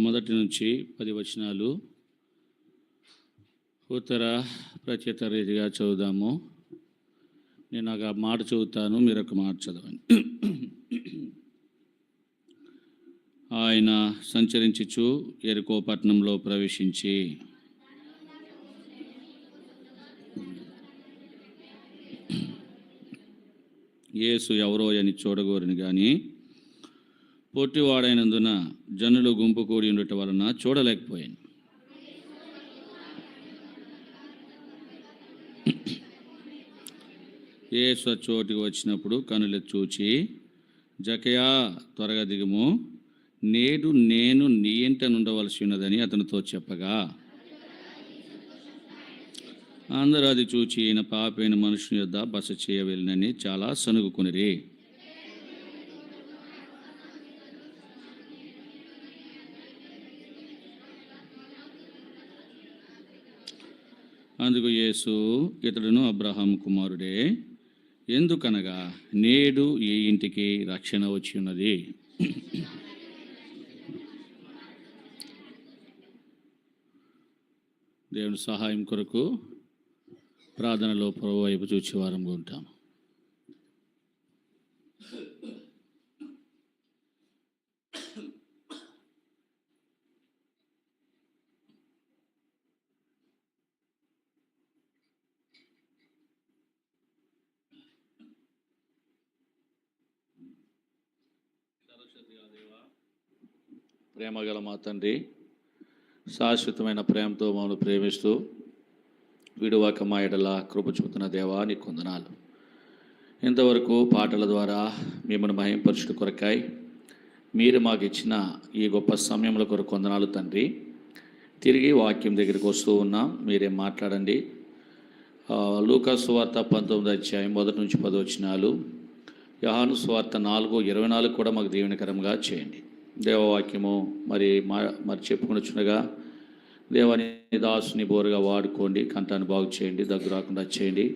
మొదటి నుంచి 10 వచనాలు ఉత్తర ప్రత్యేక రీతిగా చదువుదాము. నేను ఒక మాట చదువుతాను, మీరు ఒక మాట చదవండి. ఆయన సంచరించుచు యెరికో పట్టణంలో ప్రవేశించి యేసు ఎవరో అని చూడగోరని కానీ పొట్టివాడైనందున జనులు గుంపు కూడి ఉండటం వలన చూడలేకపోయాను. యేసు చోటికి వచ్చినప్పుడు కనులు చూచి, జకయా త్వరగా దిగుము, నేడు నేను నీ ఇంట నుండవలసి ఉన్నదని అతనితో చెప్పగా, అందరూ అది చూచి ఈయన పాపైన మనుషుని యొద్ద బస చేయవలెనని చాలా సనుగుకొనిరి. అందుకు యేసు, ఇతడును అబ్రహాము కుమారుడే, ఎందుకనగా నేడు ఈ ఇంటికి రక్షణ వచ్చి ఉన్నది. దేవుని సహాయం కొరకు ప్రార్థనలో ప్రభు వైపు చూచి వారంగా ఉంటాము. ప్రేమగల మా తండ్రి, శాశ్వతమైన ప్రేమతో మమ్మల్ని ప్రేమిస్తూ విడువక మా ఎడల కృప చూపుతున్న దేవా, నీకు వందనాలు. ఇంతవరకు పాటల ద్వారా మిమ్మల్ని మహింపరచుట కొరకాయి మీరు మాకు ఇచ్చిన ఈ గొప్ప సమయంలో కొరకు వందనాలు తండ్రి. తిరిగి వాక్యం దగ్గరికి వస్తూ ఉన్నాం, మీరే మాట్లాడండి. లూకా సువార్త 19వ అధ్యాయం 1 నుంచి 10 వచనాలు, యోహాను సువార్త 4:24 కూడా మాకు దీవెనకరంగా చేయండి. దేవవాక్యము మరి చెప్పుకొనిచుండగా దేవాని దాసుని బోరుగా వాడుకోండి, కంఠాన్ని బాగు చేయండి, దగ్గు రాకుండా చేయండి.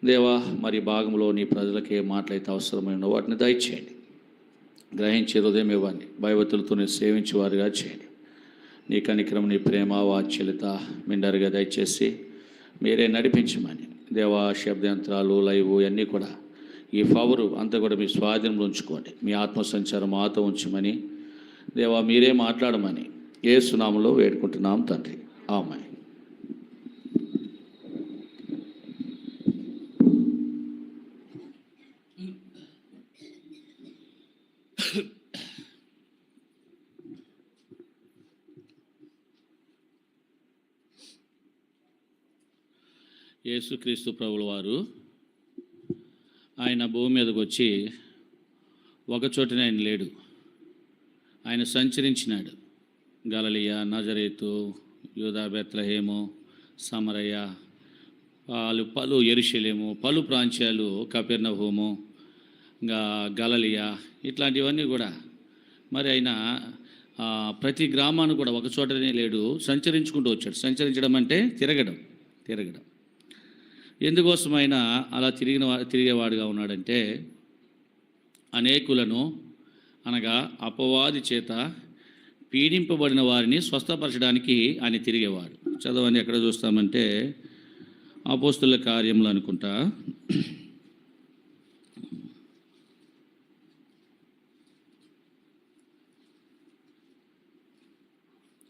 దేవా, మరి భాగంలో నీ ప్రజలకే మాటలైతే అవసరమైన వాటిని దయచేయండి. గ్రహించే హృదయం ఇవ్వండి, భయభక్తులతో సేవించే వారుగా చేయండి. నీ కనికరం, నీ ప్రేమ, వాత్సల్యత మెండరుగా దయచేసి మీరే నడిపించమని. దేవా, శబ్దయంత్రాలు, లైవ్ అన్నీ కూడా ఈ పవరు అంతా కూడా మీ స్వాధీనంలో ఉంచుకోండి. మీ ఆత్మసంచారం మాతో ఉంచమని దేవా మీరే మాట్లాడమని యేసు నామములో వేడుకుంటున్నాం తండ్రి, ఆమేన్. యేసుక్రీస్తు ప్రభుల వారు ఆయన భూమి మీదకి వచ్చి ఒకచోటనే ఆయన లేడు. ఆయన సంచరించినాడు. గలిలయ, నజరేతు, యూదా, బెత్లెహేము, సమరయ, పలు యెరూషలేము, పలు ప్రాంతాలు, కపెర్నహూము, ఇంకా గలిలయ, ఇట్లాంటివన్నీ కూడా మరి ఆయన ప్రతి గ్రామాన్ని కూడా ఒకచోటనే లేడు, సంచరించుకుంటూ వచ్చాడు. సంచరించడం అంటే తిరగడం. ఎందుకోసం ఆయన అలా తిరిగేవాడుగా ఉన్నాడంటే అనేకులను, అనగా అపవాది చేత పీడింపబడిన వారిని స్వస్థపరచడానికి ఆయన తిరిగేవాడు. చదవని ఎక్కడ చూస్తామంటే అపోస్తుల కార్యములు అనుకుంటా,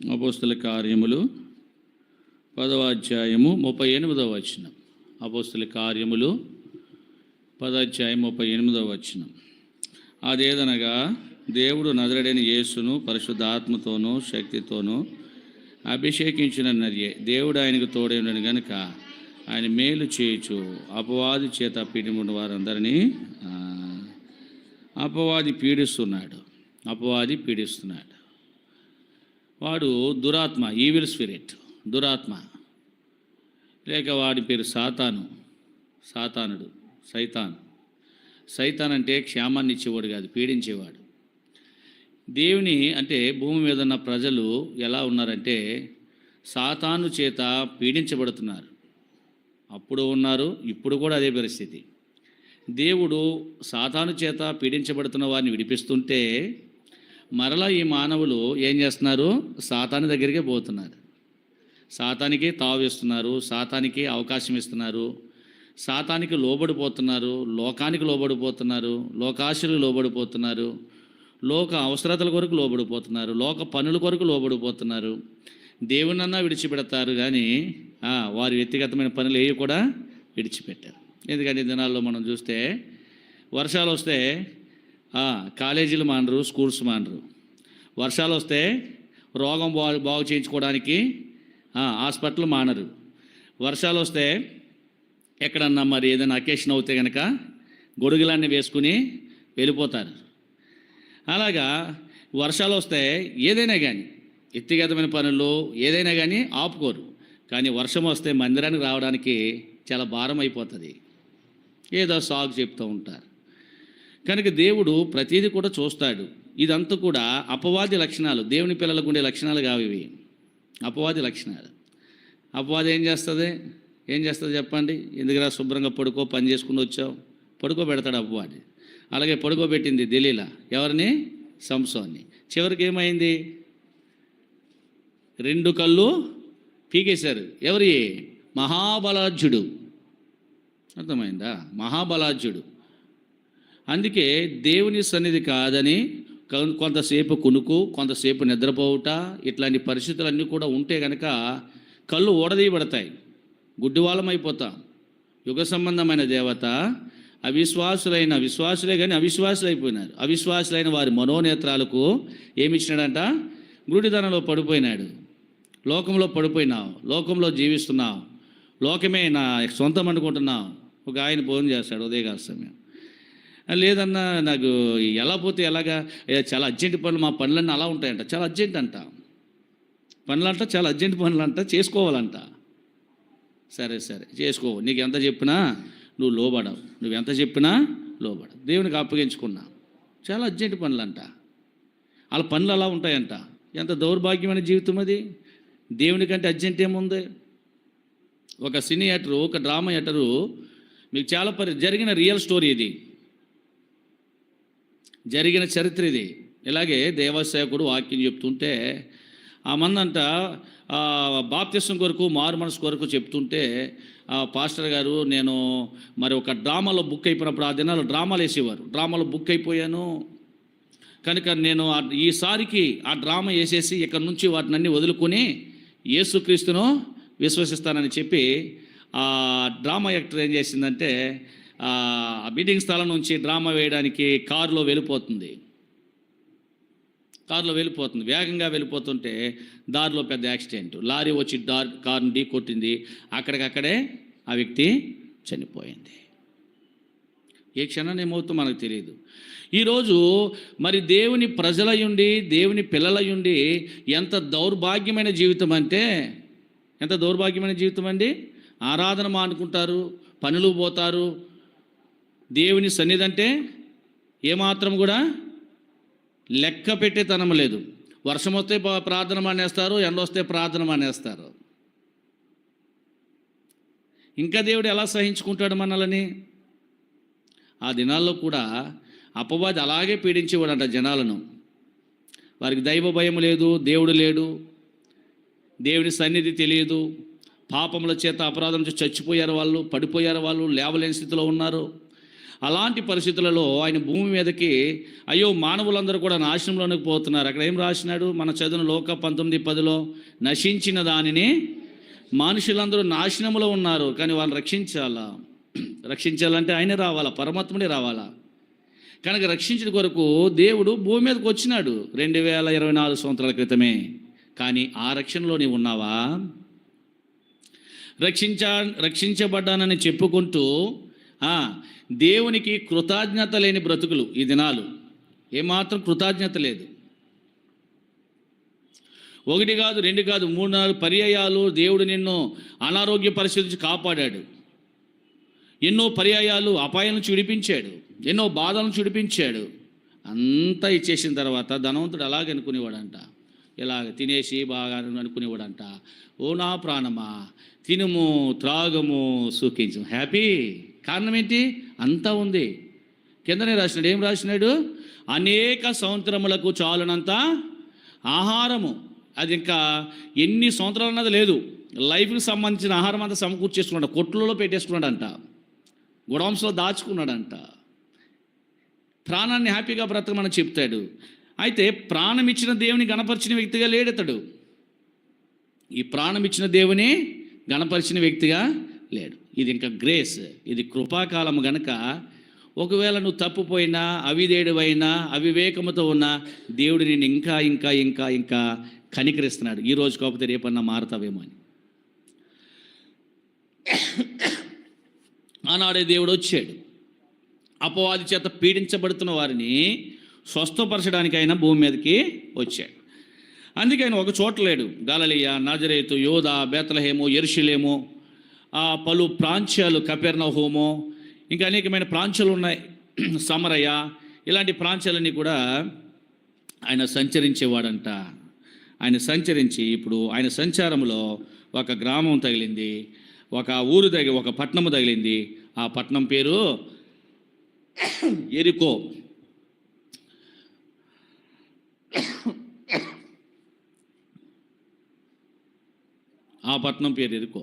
అపోస్తుల కార్యములు 10వ అధ్యాయము 38వ వచనం. అపోస్తుల కార్యములు 10వ అధ్యాయం 38వ వచనం. అదేదనగా దేవుడు నజరేయుడైన యేసును పరిశుద్ధాత్మతోనూ శక్తితోనూ అభిషేకించినన్నదే దేవుడు ఆయనకు తోడై ఉన్నాడు గనుక ఆయన మేలు చేయుచు అపవాది చేత పీడింపబడిన వారందరినీ అపవాది పీడిస్తున్నాడు. వాడు దురాత్మ, ఈవిల్ స్పిరిట్, దురాత్మ, లేక వాడి పేరు సాతానుడు, సైతాన్ అంటే క్షేమాన్ని ఇచ్చేవాడు కాదు, పీడించేవాడు. దేవుని అంటే భూమి మీద ఉన్న ప్రజలు ఎలా ఉన్నారంటే సాతాను చేత పీడించబడుతున్నారు. అప్పుడు ఉన్నారు, ఇప్పుడు కూడా అదే పరిస్థితి. దేవుడు సాతాను చేత పీడించబడుతున్న వారిని విడిపిస్తుంటే మరలా ఈ మానవులు ఏం చేస్తున్నారు? సాతాను దగ్గరికే పోతున్నారు. సాతానికి తావిస్తున్నారు, సాతానికి అవకాశం ఇస్తున్నారు, సాతానికి లోబడిపోతున్నారు, లోకానికి లోబడిపోతున్నారు, లోకాశలకు లోబడిపోతున్నారు, లోక అవసరతల కొరకు లోబడిపోతున్నారు, లోక పనుల కొరకు లోబడిపోతున్నారు. దేవునన్నా విడిచిపెడతారు కానీ వారి వ్యక్తిగతమైన పనులు ఏవి కూడా విడిచిపెట్టారు. ఎందుకంటే ఈ దినాల్లో మనం చూస్తే వర్షాలు వస్తే కాలేజీలు మానరు, స్కూల్స్ మానరు. వర్షాలు వస్తే రోగం బాగు చేయించుకోవడానికి హాస్పిటల్ మానరు. వర్షాలు వస్తే ఎక్కడన్నా మరి ఏదైనా అకేషన్ అవుతే కనుక గొడుగులన్నీ వేసుకుని వెళ్ళిపోతారు. అలాగా వర్షాలు వస్తే ఏదైనా కానీ వ్యక్తిగతమైన పనులు ఏదైనా కానీ ఆపుకోరు. కానీ వర్షం వస్తే మందిరానికి రావడానికి చాలా భారం అయిపోతుంది. ఏదో సాగు చెప్తూ ఉంటారు. కనుక దేవుడు ప్రతిదీ కూడా చూస్తాడు. ఇదంతా కూడా అపవాది లక్షణాలు, దేవుని పిల్లలకు ఉండే లక్షణాలు కావు ఇవి. అపవాది లక్షణాలు. అపవాది ఏం చేస్తుంది చెప్పండి? ఎందుకురా శుభ్రంగా పడుకో, పని చేసుకుని వచ్చావు, పడుకోబెడతాడు అపవాది. అలాగే పడుకోబెట్టింది దెలీలా ఎవరిని? సంసోన్ని. చివరికి ఏమైంది? 2 కళ్ళు పీకేశారు. ఎవరి? మహాబలాజ్యుడు. అర్థమైందా? మహాబలాజ్యుడు. అందుకే దేవుని సన్నిధి కాదని కొంతసేపు కునుకు, కొంతసేపు నిద్రపోవుట, ఇట్లాంటి పరిస్థితులన్నీ కూడా ఉంటే కనుక కళ్ళు ఊడదీయబడతాయి, గుడ్డివాళ్ళం అయిపోతాం. యుగ సంబంధమైన దేవత విశ్వాసులే కానీ అవిశ్వాసులు అయిపోయినారు. అవిశ్వాసులైన వారి మనోనేత్రాలకు ఏమిచ్చినాడంట? గుడిదనంలో పడిపోయినాడు. లోకంలో పడిపోయినావు, లోకంలో జీవిస్తున్నావు, లోకమే నా సొంతం అనుకుంటున్నావు. ఒక ఆయన ఫోన్ చేస్తాడు ఉదయకాల సమయం, లేదన్నా నాకు ఎలా పోతే ఎలాగా, చాలా అర్జెంట్ పనులు, మా పనులన్నీ అలా ఉంటాయంట, చాలా అర్జెంట్ అంట పనులంట, చాలా అర్జెంట్ పనులంట, చేసుకోవాలంట. సరే చేసుకో, నీకు ఎంత చెప్పినా నువ్వు లోబడవు, నువ్వు ఎంత చెప్పినా లోబడవు. దేవునికి అప్పగించుకున్నా, చాలా అర్జెంట్ పనులంట, వాళ్ళ పనులు అలా ఉంటాయంట. ఎంత దౌర్భాగ్యమైన జీవితం అది. దేవుని కంటే అర్జెంట్ ఏముంది? ఒక సినీ యాక్టరు, ఒక డ్రామా యాక్టరు, మీకు చాలా జరిగిన రియల్ స్టోరీ ఇది, జరిగిన చరిత్ర ఇది. ఇలాగే దేవసేవకుడు వాక్యం చెప్తుంటే ఆ మందంట బాప్తిసం కొరకు, మారు మనసు కొరకు చెప్తుంటే పాస్టర్ గారు, నేను మరి ఒక డ్రామాలో బుక్ అయిపోయినప్పుడు, ఆ దినాల్లో డ్రామాలు వేసేవారు, డ్రామాలో బుక్ అయిపోయాను కనుక నేను ఈసారికి ఆ డ్రామా వేసేసి ఇక్కడి నుంచి వాటిని అన్నీ వదులుకొని యేసుక్రీస్తును విశ్వసిస్తానని చెప్పి ఆ డ్రామా యాక్టర్ ఏం చేసిందంటే ఆ మీటింగ్ స్థలం నుంచి డ్రామా వేయడానికి కారులో వెళ్ళిపోతుంది. వేగంగా వెళ్ళిపోతుంటే దారిలో పెద్ద యాక్సిడెంట్, లారీ వచ్చి కారుని ఢీ కొట్టింది. అక్కడికక్కడే ఆ వ్యక్తి చనిపోయింది. ఏ క్షణం ఏమవుతుందో మనకు తెలియదు. ఈరోజు మరి దేవుని ప్రజలయుండి, దేవుని పిల్లలయుండి ఎంత దౌర్భాగ్యమైన జీవితం అంటే, ఎంత దౌర్భాగ్యమైన జీవితం అండి. ఆరాధన మానుకుంటారు, పనులు పోతారు, దేవుని సన్నిధి అంటే ఏమాత్రం కూడా లెక్క పెట్టేతనం లేదు. వర్షం వస్తే ప్రార్థన మానేస్తారు, ఎండ వస్తే ప్రార్థన మానేస్తారు. ఇంకా దేవుడు ఎలా సహించుకుంటాడు మనల్ని? ఆ దినాల్లో కూడా అపవాది అలాగే పీడించేవాడంట జనాలను. వారికి దైవ భయం లేదు, దేవుడు లేడు, దేవుని సన్నిధి తెలియదు, పాపముల చేత అపరాధం చేసి చచ్చిపోయారు వాళ్ళు, పడిపోయారు వాళ్ళు, లేవలేని స్థితిలో ఉన్నారు. అలాంటి పరిస్థితులలో ఆయన భూమి మీదకి, అయ్యో మానవులందరూ కూడా నాశనంలోనికి పోతున్నారు. అక్కడ ఏం రాసినాడు? మన చదువున లోక 19:10లో నశించిన దానిని, మనుషులందరూ నాశనంలో ఉన్నారు కానీ వాళ్ళని రక్షించాలంటే ఆయనే రావాలా, పరమాత్ముడే రావాలా. కనుక రక్షించిన కొరకు దేవుడు భూమి మీదకి వచ్చినాడు 2024 సంవత్సరాల క్రితమే. కానీ ఆ రక్షణలో నీవు ఉన్నావా? రక్షించబడ్డానని చెప్పుకుంటూ దేవునికి కృతజ్ఞత లేని బ్రతుకులు ఈ దినాలు. ఏమాత్రం కృతజ్ఞత లేదు. 1 కాదు, 2 కాదు, 3, 4 పర్యాయాలు దేవుడు నిన్ను అనారోగ్య పరిస్థితి నుంచి కాపాడాడు. ఎన్నో పర్యాయాలు అపాయం నుంచి విడిపించాడు, ఎన్నో బాధల నుంచి విడిపించాడు. అంతా ఇచ్చేసిన తర్వాత ధనవంతుడు అలాగే అనుకునేవాడంట, ఇలాగ తినేసి బాగా అనుకునేవాడంట, ఓ నా ప్రాణమా తినుము, త్రాగము, సుఖించు, హ్యాపీ. కారణం ఏంటి? అంతా ఉంది. కిందనే రాసినాడు. ఏం రాసినాడు? అనేక సంవత్సరములకు చాలునంత ఆహారము. అది ఇంకా ఎన్ని సంవత్సరాలు అన్నది లేదు. లైఫ్కి సంబంధించిన ఆహారం అంతా సమకూర్చేసుకున్నాడు, కొట్లలో పెట్టేసుకున్నాడంట, గొడవంలో దాచుకున్నాడంట. ప్రాణాన్ని హ్యాపీగా బ్రతకమని చెప్తాడు. అయితే ప్రాణం ఇచ్చిన దేవుని గణపరిచిన వ్యక్తిగా లేడు ఇతడు. ఈ ప్రాణం ఇచ్చిన దేవుని గణపరిచిన వ్యక్తిగా లేడు. ఇది ఇంకా గ్రేస్, ఇది కృపాకాలం గనక ఒకవేళ నువ్వు తప్పుపోయినా, అవిధేయుడివైనా, అవివేకముతో ఉన్న దేవుడు నేను ఇంకా ఇంకా ఇంకా ఇంకా కనికరిస్తున్నాడు. ఈ రోజు కాకపోతే రేపన్నా మారుతావేమో అని. ఆనాడే దేవుడు వచ్చాడు. అపవాది చేత పీడించబడుతున్న వారిని స్వస్థపరచడానికి ఆయన భూమి మీదకి వచ్చాడు. అందుకే ఆయన ఒక చోట లేడు. గలిలయ, నజరేతు, యోధ, బేత్లెహేము, యెరూషలేము, పలు ప్రాంతాలు, కపెర్నహూము, ఇంకా అనేకమైన ప్రాంతాలు ఉన్నాయి, సమరయ, ఇలాంటి ప్రాంతాలన్నీ కూడా ఆయన సంచరించేవాడంట. ఆయన సంచరించి ఇప్పుడు ఆయన సంచారంలో ఒక గ్రామం తగిలింది, ఒక ఊరు ఒక పట్టణము తగిలింది. ఆ పట్టణం పేరు యెరికో. ఆ పట్టణం పేరు యెరికో.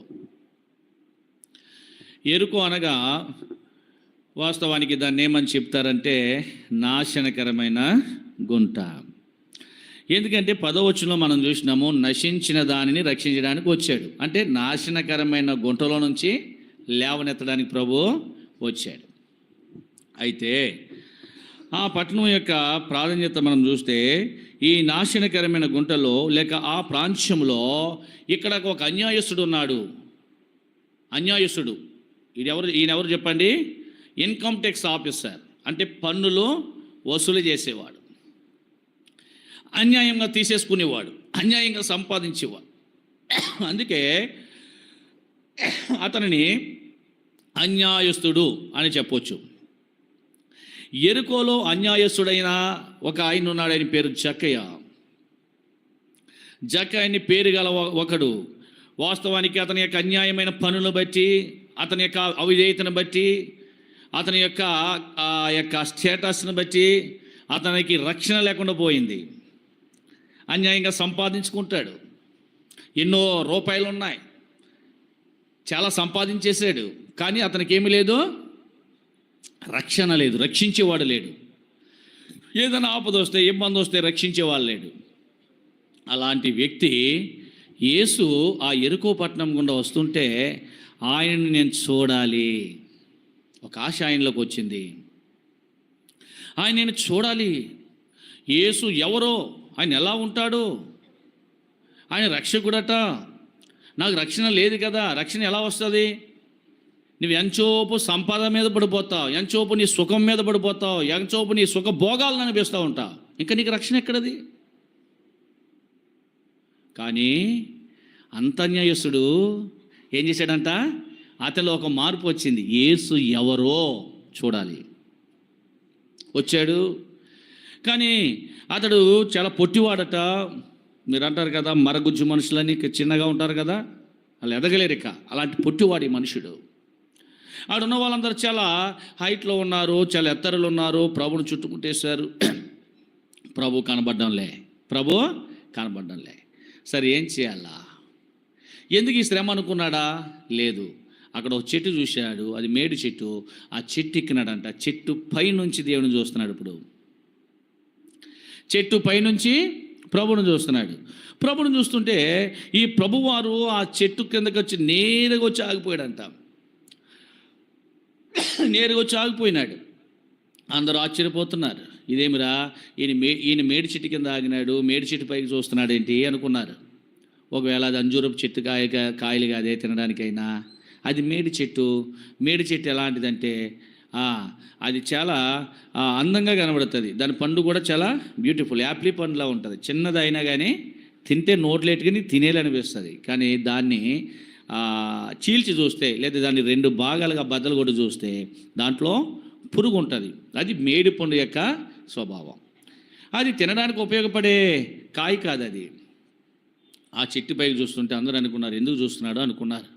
యెరికో అనగా వాస్తవానికి దాన్ని ఏమని చెప్తారంటే నాశనకరమైన గుంట. ఎందుకంటే 10వ వచనంలో మనం చూసినాము, నశించిన దానిని రక్షించడానికి వచ్చాడు. అంటే నాశనకరమైన గుంటలో నుంచి లేవనెత్తడానికి ప్రభు వచ్చాడు. అయితే ఆ పట్టణం యొక్క ప్రాధాన్యత మనం చూస్తే, ఈ నాశనకరమైన గుంటలో లేక ఆ ప్రాంతంలో ఇక్కడ ఒక అన్యాయస్తుడు ఉన్నాడు. అన్యాయస్తుడు ఈయనెవరు చెప్పండి? ఇన్కమ్ ట్యాక్స్ ఆఫీసర్, అంటే పన్నులు వసూలు చేసేవాడు, అన్యాయంగా తీసేసుకునేవాడు, అన్యాయంగా సంపాదించేవాడు. అందుకే అతనిని అన్యాయస్తుడు అని చెప్పొచ్చు. యెరికోలో అన్యాయస్తుడైన ఒక ఆయన ఉన్నాడు. ఆయన పేరు జక్కయ్య. జక్కయ్యని పేరు గల ఒకడు. వాస్తవానికి అతని యొక్క అన్యాయమైన పనులను బట్టి, అతని యొక్క అవిధేయతను బట్టి, అతని యొక్క స్టేటస్ను బట్టి అతనికి రక్షణ లేకుండా పోయింది. అన్యాయంగా సంపాదించుకుంటాడు. ఎన్నో రూపాయలు ఉన్నాయి, చాలా సంపాదించేసాడు, కానీ అతనికి ఏమీ లేదు, రక్షణ లేదు, రక్షించేవాడు లేడు. ఏదైనా ఆపద వస్తే, ఇబ్బంది వస్తే రక్షించేవాడు లేడు. అలాంటి వ్యక్తి యేసు ఆ యెరికో పట్టణం గుండా వస్తుంటే ఆయనని నేను చూడాలి, ఒక ఆశ ఆయనలోకి వచ్చింది. ఆయన నేను చూడాలి. యేసు ఎవరో, ఆయన ఎలా ఉంటాడు, ఆయన రక్షకుడట, నాకు రక్షణ లేదు కదా, రక్షణ ఎలా వస్తుంది? నువ్వు ఎంచోపు సంపాదన మీద పడిపోతావు, ఎంచోపు నీ సుఖం మీద పడిపోతావు, ఎంచోపు నీ సుఖ భోగాలను అనిపిస్తూ ఉంటావు, ఇంకా నీకు రక్షణ ఎక్కడది? కానీ అంతన్యాయస్తుడు ఏం చేశాడంట? అతనిలో ఒక మార్పు వచ్చింది. యేసు ఎవరో చూడాలి. వచ్చాడు. కానీ అతడు చాలా పొట్టివాడట. మీరు అంటారు కదా, మరగుజ్జు మనుషులని చిన్నగా ఉంటారు కదా, వాళ్ళు ఎదగలేరు. ఇక అలాంటి పొట్టివాడి మనుషుడు. ఆడున్న వాళ్ళందరూ చాలా హైట్లో ఉన్నారు, చాలా ఎత్తరులు ఉన్నారు, ప్రభుని చుట్టుముట్టేశారు. ప్రభు కనబడ్డంలే. సరే ఏం చేయాలా? ఎందుకు ఈ శ్రమ అనుకున్నాడా? లేదు. అక్కడ ఒక చెట్టు చూశాడు, అది మేడి చెట్టు. ఆ చెట్టు ఎక్కినాడంట. చెట్టు పైనుంచి దేవుని చూస్తున్నాడు. ఇప్పుడు చెట్టు పైనుంచి ప్రభుని చూస్తున్నాడు. ప్రభుని చూస్తుంటే ఈ ప్రభువారు ఆ చెట్టు కిందకి వచ్చి నేరుగా వచ్చి ఆగిపోయాడంట. ఆగిపోయినాడు. అందరూ ఆశ్చర్యపోతున్నారు. ఇదేమిరా, ఈయన మేడి చెట్టు కింద ఆగినాడు, మేడి చెట్టు పైకి చూస్తున్నాడు ఏంటి అనుకున్నారు. ఒకవేళ అది అంజూరపు చెట్టు కాయలు కాదే తినడానికైనా, అది మేడి చెట్టు. మేడి చెట్టు ఎలాంటిదంటే అది చాలా అందంగా కనబడుతుంది. దాని పండు కూడా చాలా బ్యూటిఫుల్, యాపిల్ పండులా ఉంటుంది. చిన్నదైనా కానీ తింటే నోట్లేట్టుకుని తినేయాలనిపిస్తుంది. కానీ దాన్ని చీల్చి చూస్తే, లేదా దాన్ని 2 భాగాలుగా బద్దలు కొట్టి చూస్తే దాంట్లో పురుగు ఉంటుంది. అది మేడి పండు యొక్క స్వభావం. అది తినడానికి ఉపయోగపడే కాయ కాదు అది. ఆ చెట్టు పైకి చూస్తుంటే అందరూ అనుకున్నారు, ఎందుకు చూస్తున్నాడు అనుకున్నారు.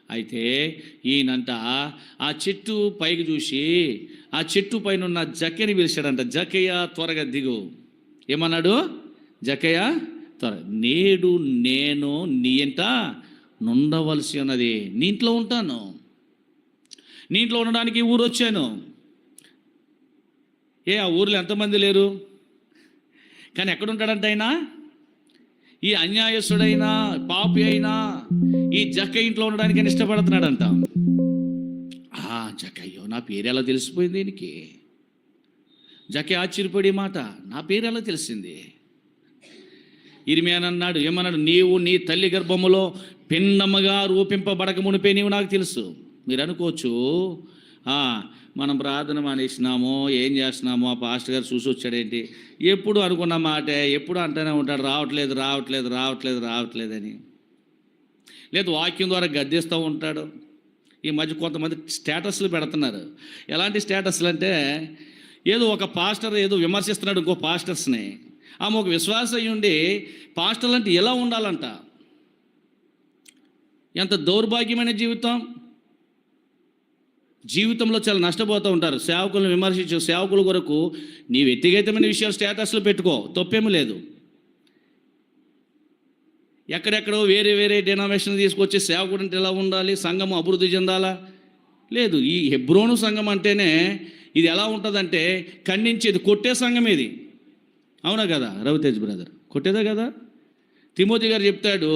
అయితే ఈయనంట ఆ చెట్టు పైకి చూసి ఆ చెట్టు పైన ఉన్న జక్కయ్యని పిలిచాడంట. జక్కయ్య త్వరగా దిగు. ఏమన్నాడు? జక్కయ్య నేడు నేను నీ ఇంట నుండవలసి ఉన్నది. నీ ఇంట్లో ఉంటాను, నీ ఇంట్లో ఉండడానికి ఊరు వచ్చాను. ఆ ఊర్లో ఎంతమంది లేరు, కానీ ఎక్కడుంటాడంట ఆయన? ఈ అన్యాయస్తుడైనా పాపి అయినా ఈ జక్కయ్య ఇంట్లో ఉండడానికి ఆయన ఇష్టపడుతున్నాడంట. జక్కయ్యో, నా పేరు ఎలా తెలిసిపోయింది దీనికి? జక్కయ్య ఆశ్చర్యపడే మాట, నా పేరు ఎలా తెలిసింది? ఇర్మియా అన్నాడు, ఏమన్నాడు? నీవు నీ తల్లి గర్భములో పిండముగా రూపింపబడక మునిపే నీవు నాకు తెలుసు. మీరు అనుకోవచ్చు, మనం ప్రార్థన మానేసినామో ఏం చేస్తున్నామో, ఆ పాస్టర్ గారు చూసి వచ్చాడేంటి, ఎప్పుడు అనుకున్న మాటే, ఎప్పుడు అంటూనే ఉంటాడు రావట్లేదు రావట్లేదు రావట్లేదు రావట్లేదు అని. లేదు వాక్యం ద్వారా గద్దిస్తూ ఉంటాడు. ఈ మధ్య కొంతమంది స్టేటస్లు పెడుతున్నారు. ఎలాంటి స్టేటస్లు అంటే, ఏదో ఒక పాస్టర్ ఏదో విమర్శిస్తున్నాడు ఇంకో పాస్టర్స్ని. ఆమె ఒక విశ్వాసం అయ్యుండి పాస్టర్లు అంటే ఎలా ఉండాలంట. ఎంత దౌర్భాగ్యమైన జీవితంలో చాలా నష్టపోతూ ఉంటారు. సేవకులను విమర్శించు, సేవకుల కొరకు నీ వ్యక్తిగతమైన విషయాలు స్టేటస్లో పెట్టుకో, తప్పేమీ లేదు. ఎక్కడెక్కడో వేరే వేరే డినామినేషన్ తీసుకొచ్చి సేవకుడు అంటే ఎలా ఉండాలి, సంఘం అభివృద్ధి చెందాలా? లేదు. ఈ హెబ్రోను సంఘం అంటేనే ఇది ఎలా ఉంటుందంటే ఖండించేది, కొట్టే సంఘం ఇది. అవునా కదా రవితేజ్ బ్రదర్? కొట్టేదా కదా? తిమోతి గారు చెప్తాడు,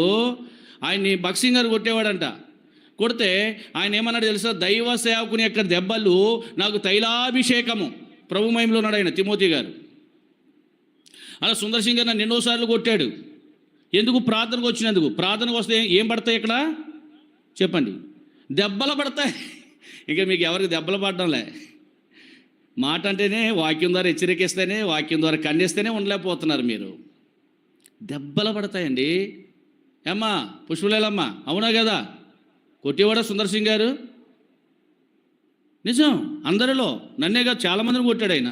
ఆయన్ని బక్సింగ్ గారు కొట్టేవాడంట. కొడితే ఆయన ఏమన్నాడు తెలుసా? దైవ సేవకుని యొక్క దెబ్బలు నాకు తైలాభిషేకము. ప్రభు మహిమలో ఉన్నాడు ఆయన తిమోతి గారు. అలా సుందర్ సింగ్ గారు నన్ను ఎన్నోసార్లు కొట్టాడు. ఎందుకు? ప్రార్థనకు వచ్చినందుకు. ప్రార్థనకు వస్తే ఏం పడతాయి ఇక్కడ చెప్పండి? దెబ్బలు పడతాయి. ఇంకా మీకు ఎవరికి దెబ్బలు పడడంలే. మాట అంటేనే వాక్యం ద్వారా హెచ్చరికేస్తేనే, వాక్యం ద్వారా ఖండిస్తేనే ఉండలేకపోతున్నారు మీరు. దెబ్బలు పడతాయండి. ఏమ్మా పుష్పలేలమ్మా, అవునా కదా? కొట్టేవాడా సుందర్ సింగ్ గారు? నిజం. అందరిలో నన్నే కాదు చాలామందిని కొట్టాడు ఆయన.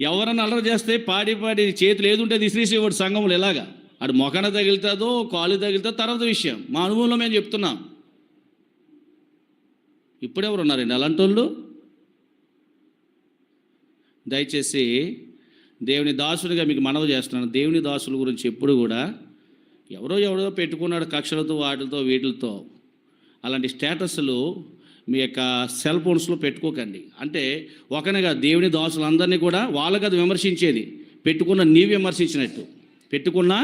ఎవరన్నా అల్లరి చేస్తే పాడి చేతులు ఏదుంటే తీసేసేవాడు సంఘంలో. ఎలాగా ఆడు మొఖాన తగిలితుందో కాలు తగిలితో తర్వాత విషయం. మా అనుభవంలో మేము చెప్తున్నాం. ఇప్పుడెవరు ఉన్నారండి అలాంటి వాళ్ళు? దయచేసి దేవుని దాసునిగా మీకు మనవి చేస్తున్నాను. దేవుని దాసుల గురించి ఎప్పుడు కూడా ఎవరో పెట్టుకున్నాడు కక్షలతో వాటితో వీటితో. అలాంటి స్టేటస్లు మీ యొక్క సెల్ ఫోన్స్లో పెట్టుకోకండి. అంటే ఒకనగా దేవుని దాసులందరినీ కూడా వాళ్ళకి అది విమర్శించేది, పెట్టుకున్న నీవు విమర్శించినట్టు, పెట్టుకున్న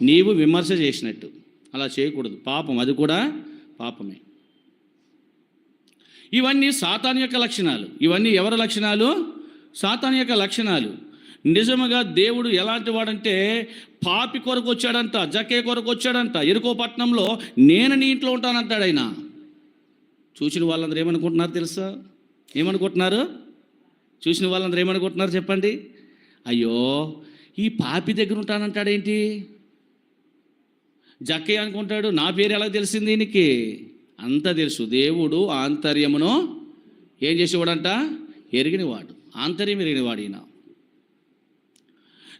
నీవు విమర్శ చేసినట్టు. అలా చేయకూడదు. పాపం, అది కూడా పాపమే. ఇవన్నీ సాతాను యొక్క లక్షణాలు. ఇవన్నీ ఎవరి లక్షణాలు? సాతాను యొక్క లక్షణాలు. నిజముగా దేవుడు ఎలాంటి వాడంటే పాపి కొరకు వచ్చాడంట, జక్కే కొరకు వచ్చాడంట. ఎరుకో పట్టణంలో నేను నీ ఇంట్లో ఉంటానంటాడు ఆయన. చూసిన వాళ్ళందరూ ఏమనుకుంటున్నారు తెలుసా? ఏమనుకుంటున్నారు? చూసిన వాళ్ళందరూ ఏమనుకుంటున్నారు చెప్పండి? అయ్యో, ఈ పాపి దగ్గర ఉంటానంటాడేంటి? జక్కే అనుకుంటాడు, నా పేరు ఎలా తెలిసింది ఈయనకి? అంతా తెలుసు. దేవుడు ఆంతర్యమును ఏం చేసేవాడంట? ఎరిగినవాడు, ఆంతర్యం ఎరిగినవాడు ఈయన.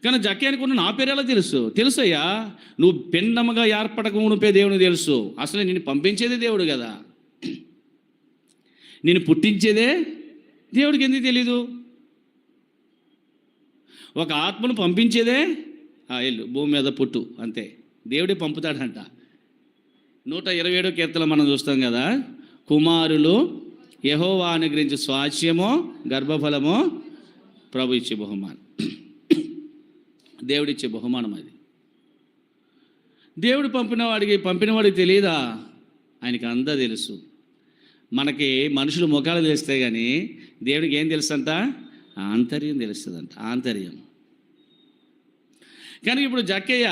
కానీ జక్కే అనుకున్న నా పేరు ఎలా తెలుసయ్యా? నువ్వు పిండముగా ఏర్పడక మునిపే దేవునికి తెలుసు. అసలు నిన్ను పంపించేదే దేవుడు కదా, నిన్ను పుట్టించేదే దేవుడికి ఎందుకు తెలీదు? ఒక ఆత్మను పంపించేదే వెళ్ళు భూమి మీద పుట్టు, అంతే. దేవుడే పంపుతాడంట. 127వ కీర్తన మనం చూస్తాం కదా, కుమారులు యెహోవా అనుగ్రహించే స్వాస్యమో గర్భఫలమో ప్రభు ఇచ్చే బహుమానం, దేవుడిచ్చే బహుమానం అది. దేవుడు పంపినవాడికి తెలియదా? ఆయనకి అంతా తెలుసు. మనకి మనుషులు ముఖాలు తెలుస్తాయి కానీ దేవుడికి ఏం తెలుసంట? ఆంతర్యం తెలుస్తుందంట, ఆంతర్యం. కానీ ఇప్పుడు జక్కయ్య,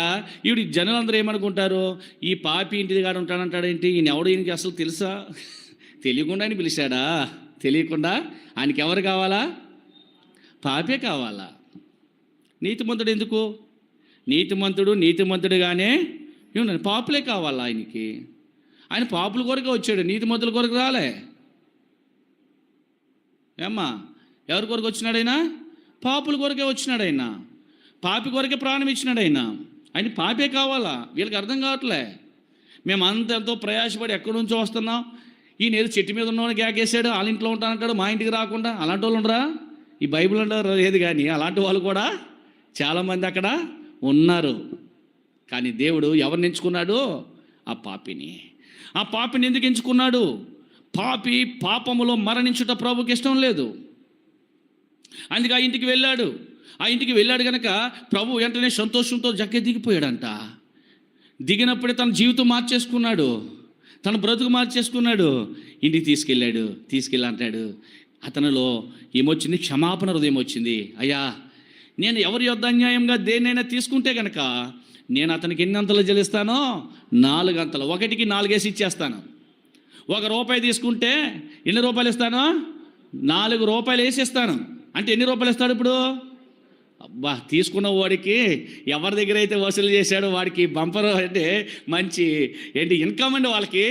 ఈవిడ జనులందరూ ఏమనుకుంటారు? ఈ పాపి ఇంటి దగ్గర ఉంటాడంటాడేంటి? ఈయన ఎవడు? ఈయనకి అసలు తెలుసా? తెలియకుండా ఆయన పిలిచాడా? తెలియకుండా ఆయనకి ఎవరు కావాలా? పాపే కావాలా? నీతిమంతుడు ఎందుకు? నీతిమంతుడుగానే పాపులే కావాలా ఆయనకి? ఆయన పాపుల కొరకే వచ్చాడు, నీతిమంతుల కొరకు రాలే. ఏమ్మా, ఎవరి కొరకు వచ్చినాడైనా? పాపుల కొరకే వచ్చినాడైనా, పాపి కొరకే ప్రాణం ఇచ్చినాడైనా. ఆయన పాపే కావాలా? వీళ్ళకి అర్థం కావట్లే. మేమంతా ఎంతో ప్రయాసపడి ఎక్కడి నుంచో వస్తున్నాం, ఈయన ఏదో చెట్టు మీద ఉన్నవాడిని గ్యాకేసాడు, వాళ్ళ ఇంట్లో ఉంటానంటాడు, మా ఇంటికి రాకుండా. అలాంటి వాళ్ళు ఉండరా? ఈ బైబిల్ అంటారు లేదు, కానీ అలాంటి వాళ్ళు కూడా చాలామంది అక్కడ ఉన్నారు. కానీ దేవుడు ఎవరిని ఎంచుకున్నాడు? ఆ పాపిని. ఆ పాపిని ఎందుకు ఎంచుకున్నాడు? పాపి పాపములో మరణించుట ప్రభుకి ఇష్టం లేదు. అందుకే ఆ ఇంటికి వెళ్ళాడు. ఆ ఇంటికి వెళ్ళాడు కనుక ప్రభు వెంటనే సంతోషంతో జక్కే దిగిపోయాడంట. దిగినప్పుడే తన జీవితం మార్చేసుకున్నాడు, తన బ్రతుకు మార్చేసుకున్నాడు. ఇంటికి తీసుకెళ్ళి అంటాడు, అతనిలో ఏమొచ్చింది? క్షమాపణ హృదయం వచ్చింది. అయ్యా, నేను ఎవరి యొద్ద అన్యాయంగా దేన్నైనా తీసుకుంటే కనుక నేను అతనికి ఎన్ని అంతలు చెల్లిస్తానో? 4 అంతలు. 1కి 4 వేసి ఇచ్చేస్తాను. ₹1 తీసుకుంటే ఎన్ని రూపాయలు ఇస్తాను? ₹4 వేసిస్తాను. అంటే ఎన్ని రూపాయలు ఇస్తాడు ఇప్పుడు? అబ్బా, తీసుకున్న వాడికి ఎవరి దగ్గర అయితే వసూలు చేశాడో వాడికి బంపర్ అంటే మంచి ఇన్కమ్ అండి వాళ్ళకి.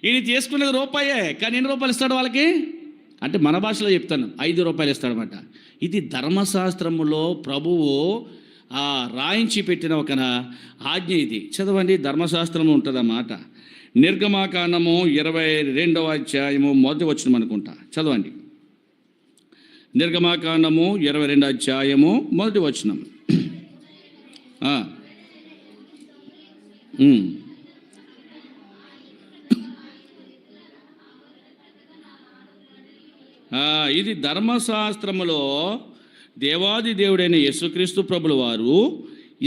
ఈయన తీసుకునేది రూపాయే, కానీ ఎన్ని రూపాయలు ఇస్తాడు వాళ్ళకి? అంటే మన భాషలో చెప్తాను, ₹5 ఇస్తాడనమాట. ఇది ధర్మశాస్త్రములో ప్రభువు రాయించి పెట్టిన ఒక ఆజ్ఞ. ఇది చదవండి, ధర్మశాస్త్రము ఉంటుందన్నమాట. నిర్గమాకాండము 22వ అధ్యాయము 1వ వచనం అనుకుంటా, చదవండి. నిర్గమాకాండము 22వ అధ్యాయము 1వ వచనం. ఇది ధర్మశాస్త్రములో దేవాది దేవుడైన యేసుక్రీస్తు ప్రభుల వారు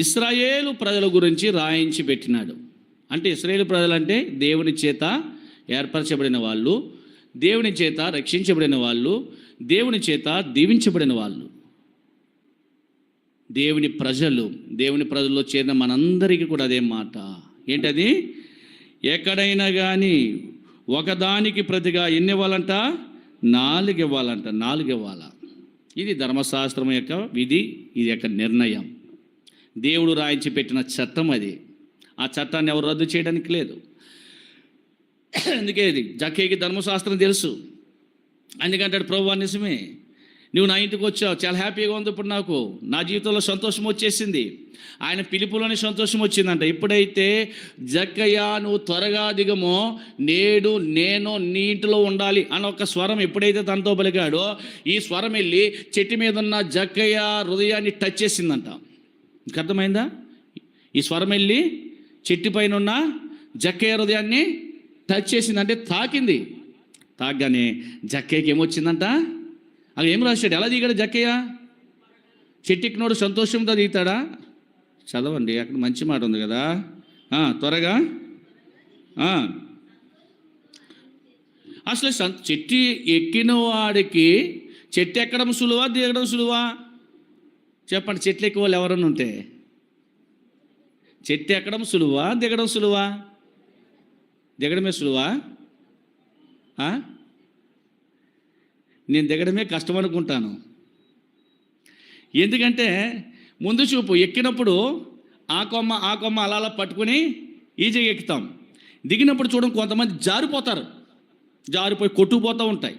ఇశ్రాయేలు ప్రజల గురించి రాయించి పెట్టినాడు. అంటే ఇశ్రాయేలు ప్రజలంటే దేవుని చేత ఏర్పరచబడిన వాళ్ళు, దేవుని చేత రక్షించబడిన వాళ్ళు, దేవుని చేత దీవించబడిన వాళ్ళు, దేవుని ప్రజల్లో చేరిన మనందరికీ కూడా అదే మాట. ఏంటది? ఎక్కడైనా కానీ ఒకదానికి ప్రతిగా ఎన్ని ఇవ్వాలంట? 4 ఇవ్వాలంట. 4 ఇవ్వాలా. ఇది ధర్మశాస్త్రం యొక్క విధి, ఇది యొక్క నిర్ణయం. దేవుడు రాయించి పెట్టిన చట్టం అది. ఆ చట్టాన్ని ఎవరు రద్దు చేయడానికి లేదు. అందుకే ఇది జక్కేకి ధర్మశాస్త్రం తెలుసు. అందుకంటాడు ప్రభువా, నిజమే, నువ్వు నా ఇంటికి వచ్చావు, చాలా హ్యాపీగా ఉంది. ఇప్పుడు నాకు నా జీవితంలో సంతోషం వచ్చేసింది. ఆయన పిలుపులోనే సంతోషం వచ్చిందంట. ఎప్పుడైతే జక్కయ్య నువ్వు త్వరగా దిగమో, నేడు నేను నీ ఇంటిలో ఉండాలి అని ఒక స్వరం ఎప్పుడైతే తనతో పలికాడో, ఈ స్వరం వెళ్ళి చెట్టు మీద ఉన్న జక్కయ్య హృదయాన్ని టచ్ చేసిందంట. ఇంక అర్థమైందా? ఈ స్వరం వెళ్ళి చెట్టు పైన ఉన్న జక్కయ్య హృదయాన్ని టచ్ చేసింది, అంటే తాకింది. తాగ్గానే జక్కయ్యకి ఏమొచ్చిందంట? అది ఏం రాశాడు? ఎలా దిగాడు జక్కయ్య? చెట్టెక్కినోడు సంతోషంతో దిగుతాడా? చదవండి, అక్కడ మంచి మాట ఉంది కదా. త్వరగా అసలు చెట్టు ఎక్కిన వాడికి చెట్టు ఎక్కడం సులువా, దిగడం సులువా? చెప్పండి. చెట్లు ఎక్కే వాళ్ళు ఎవరన్నా ఉంటే చెట్టు ఎక్కడం సులువా, దిగడం సులువా? దిగడమే సులువా? నేను దిగడమే కష్టం అనుకుంటాను. ఎందుకంటే ముందు చూపు, ఎక్కినప్పుడు ఆ కొమ్మ అలా పట్టుకుని ఈజీగా ఎక్కుతాం. దిగినప్పుడు చూడడం కొంతమంది జారిపోయి కొట్టుకుపోతూ ఉంటాయి.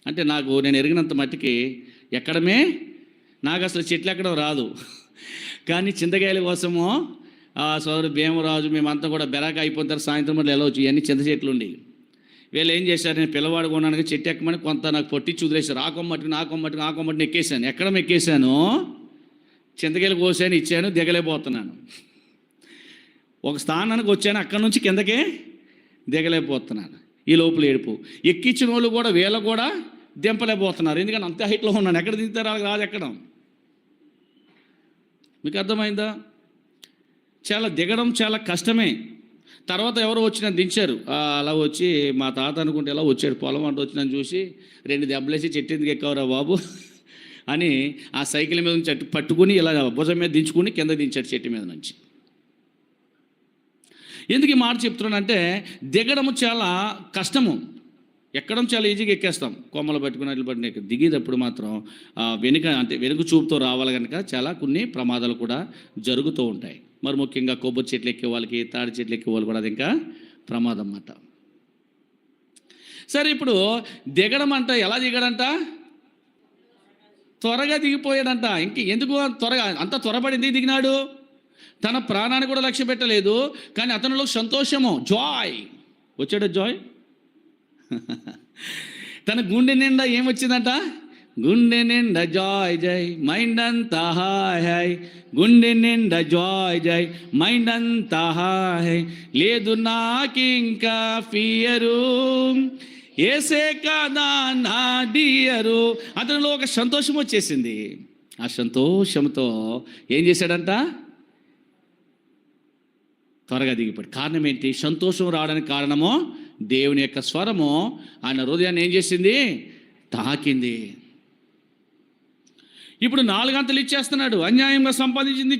అంటే నేను ఎరిగినంత మట్టికి ఎక్కడమే, నాకు అసలు చెట్లు ఎక్కడం రాదు. కానీ చింతకాయల కోసము సోదరుడు భీమరాజు మేమంతా కూడా బెరాక అయిపోతారు, సాయంత్రం వల్ల వెళ్ళవచ్చు. ఇవన్నీ చింత చెట్లు ఉండి వీళ్ళు ఏం చేశారు, నేను పిల్లవాడు కొన్నాను చెట్టు ఎక్కమని కొంత నాకు పొట్టించి వదిలేశారు. ఆ కొమ్మటిని ఎక్కేసాను. ఎక్కడ ఎక్కేసాను? చింతకాయలు కోసాను, ఇచ్చాను, దిగలేకపోతున్నాను. ఒక స్థానానికి వచ్చాను, అక్కడి నుంచి కిందకే దిగలేకపోతున్నాను. ఈ లోపల ఏడుపు. ఎక్కించిన వాళ్ళు కూడా వీళ్ళు కూడా దింపలేకపోతున్నారు. ఎందుకంటే అంత హైట్లో ఉన్నాను. ఎక్కడ దిగుతారు? వాళ్ళకి రాదు ఎక్కడం. మీకు అర్థమైందా? దిగడం చాలా కష్టమే. తర్వాత ఎవరో వచ్చిన దించారు. అలా వచ్చి మా తాత అనుకుంటే ఎలా వచ్చాడు, పొలం అంటూ వచ్చినని చూసి 2 దెబ్బలేసి చెట్టు ఎందుకు ఎక్కవరా బాబు అని ఆ సైకిల్ మీద నుంచి పట్టుకుని ఇలా భుజం మీద దించుకుని కింద దించాడు చెట్టు మీద నుంచి. ఎందుకు ఈ మాట చెప్తున్నానంటే, దిగడం చాలా కష్టము, ఎక్కడం చాలా ఈజీగా ఎక్కేస్తాం. కొమ్మలు పట్టుకుని దిగేటప్పుడు మాత్రం వెనుక చూపుతో రావాలి కనుక చాలా కొన్ని ప్రమాదాలు కూడా జరుగుతూ ఉంటాయి. మరి ముఖ్యంగా కొబ్బరి చెట్లు ఎక్కే వాళ్ళకి, తాడి చెట్లు ఎక్కే వాళ్ళు కూడా అది ఇంకా ప్రమాదం అన్నమాట. సరే, ఇప్పుడు దిగడం అంట, ఎలా దిగడంట? త్వరగా దిగిపోయాడంట. ఎందుకు త్వరగా అంత త్వరపడింది దిగినాడు? తన ప్రాణాన్ని కూడా లక్ష్య పెట్టలేదు, కానీ అతనిలో సంతోషము, జాయ్ వచ్చాడు. జాయ్ తన గుండె నిండా ఏమొచ్చిందంట? గుండె నిండా జాయ్ జై, మైండ్ అంతా హాయ్ హాయ్. గుండె నిండా జాయ్ జై, మైండ్ అంతా హాయ్. లేదు నాకింకా ఫియరు, ఏసే కదా నా డియరు. అతనిలో ఒక సంతోషం వచ్చేసింది. ఆ సంతోషంతో ఏం చేశాడంట? త్వరగా దిగిపోయాడు. కారణం ఏంటి? సంతోషం రావడానికి కారణము దేవుని యొక్క స్వరము ఆయన హృదయాన్ని ఏం చేసింది? తాకింది. ఇప్పుడు 4 గంటలు ఇచ్చేస్తున్నాడు, అన్యాయంగా సంపాదించింది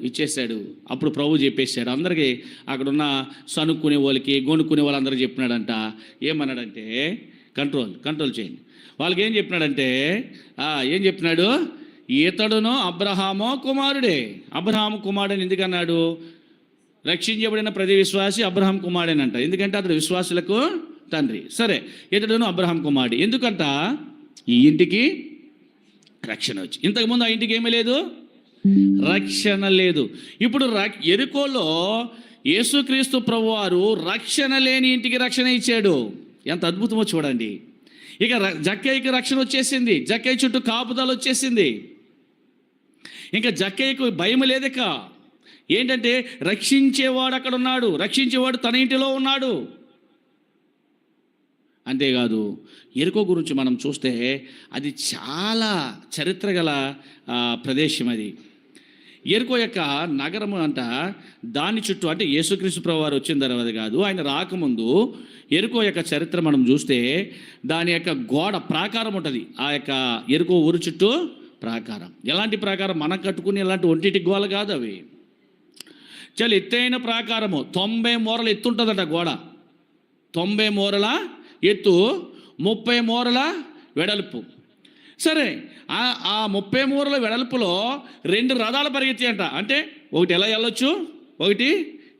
ఇచ్చేసాడు. అప్పుడు ప్రభు చెప్పేశాడు అందరికీ, అక్కడున్న సనుక్కునే వాళ్ళకి, గొనుక్కునే వాళ్ళందరికీ చెప్పినాడంట. ఏమన్నాడంటే, కంట్రోల్ చేయండి. వాళ్ళకి ఏం చెప్పినాడంటే, ఏం చెప్పినాడు? ఇతడును అబ్రహాము కుమారుడే. అబ్రహాము కుమారుడని ఎందుకన్నాడు? రక్షించబడిన ప్రతి విశ్వాసి అబ్రహాం కుమారుడేనంట. ఎందుకంటే అతడు విశ్వాసులకు తండ్రి. సరే, ఇతడును అబ్రహాం కుమారుడు. ఎందుకంట? ఈ ఇంటికి రక్షణ వచ్చి. ఇంతకుముందు ఆ ఇంటికి ఏమీ లేదు, రక్షణ లేదు. ఇప్పుడు యెరికోలో యేసుక్రీస్తు ప్రభువారు రక్షణ లేని ఇంటికి రక్షణ ఇచ్చాడు. ఎంత అద్భుతమో చూడండి. ఇక జక్కయ్యకి రక్షణ వచ్చేసింది. జక్కయ్య చుట్టూ కాపుదల వచ్చేసింది. ఇంకా జక్కయ్యకు భయం లేదక. ఏంటంటే రక్షించేవాడు అక్కడ ఉన్నాడు, రక్షించేవాడు తన ఇంటిలో ఉన్నాడు. అంతేకాదు, యెరికో గురించి మనం చూస్తే అది చాలా చరిత్ర గల ప్రదేశం. అది యెరికో యొక్క నగరము అంట. దాని చుట్టూ, అంటే యేసుక్రీస్తు ప్రభువారు వచ్చిన తర్వాత కాదు, ఆయన రాకముందు యెరికో యొక్క చరిత్ర మనం చూస్తే దాని యొక్క గోడ ప్రాకారం ఉంటుంది. ఆ యొక్క యెరికో ఊరు చుట్టూ ప్రాకారం. ఎలాంటి ప్రాకారం? మనం కట్టుకుని ఎలాంటి ఒంటిటి గోడ కాదు, అవి చాలా ఎత్తైన ప్రాకారము. 90 మూరల ఎత్తు ఉంటుందట గోడ. 90 మూరల ఎత్తు, 30 మూరల వెడల్పు. సరే, ఆ 30 మూరల వెడల్పులో 2 రథాలు పరిగెత్తి అంట. అంటే ఒకటి ఎలా వెళ్ళొచ్చు, ఒకటి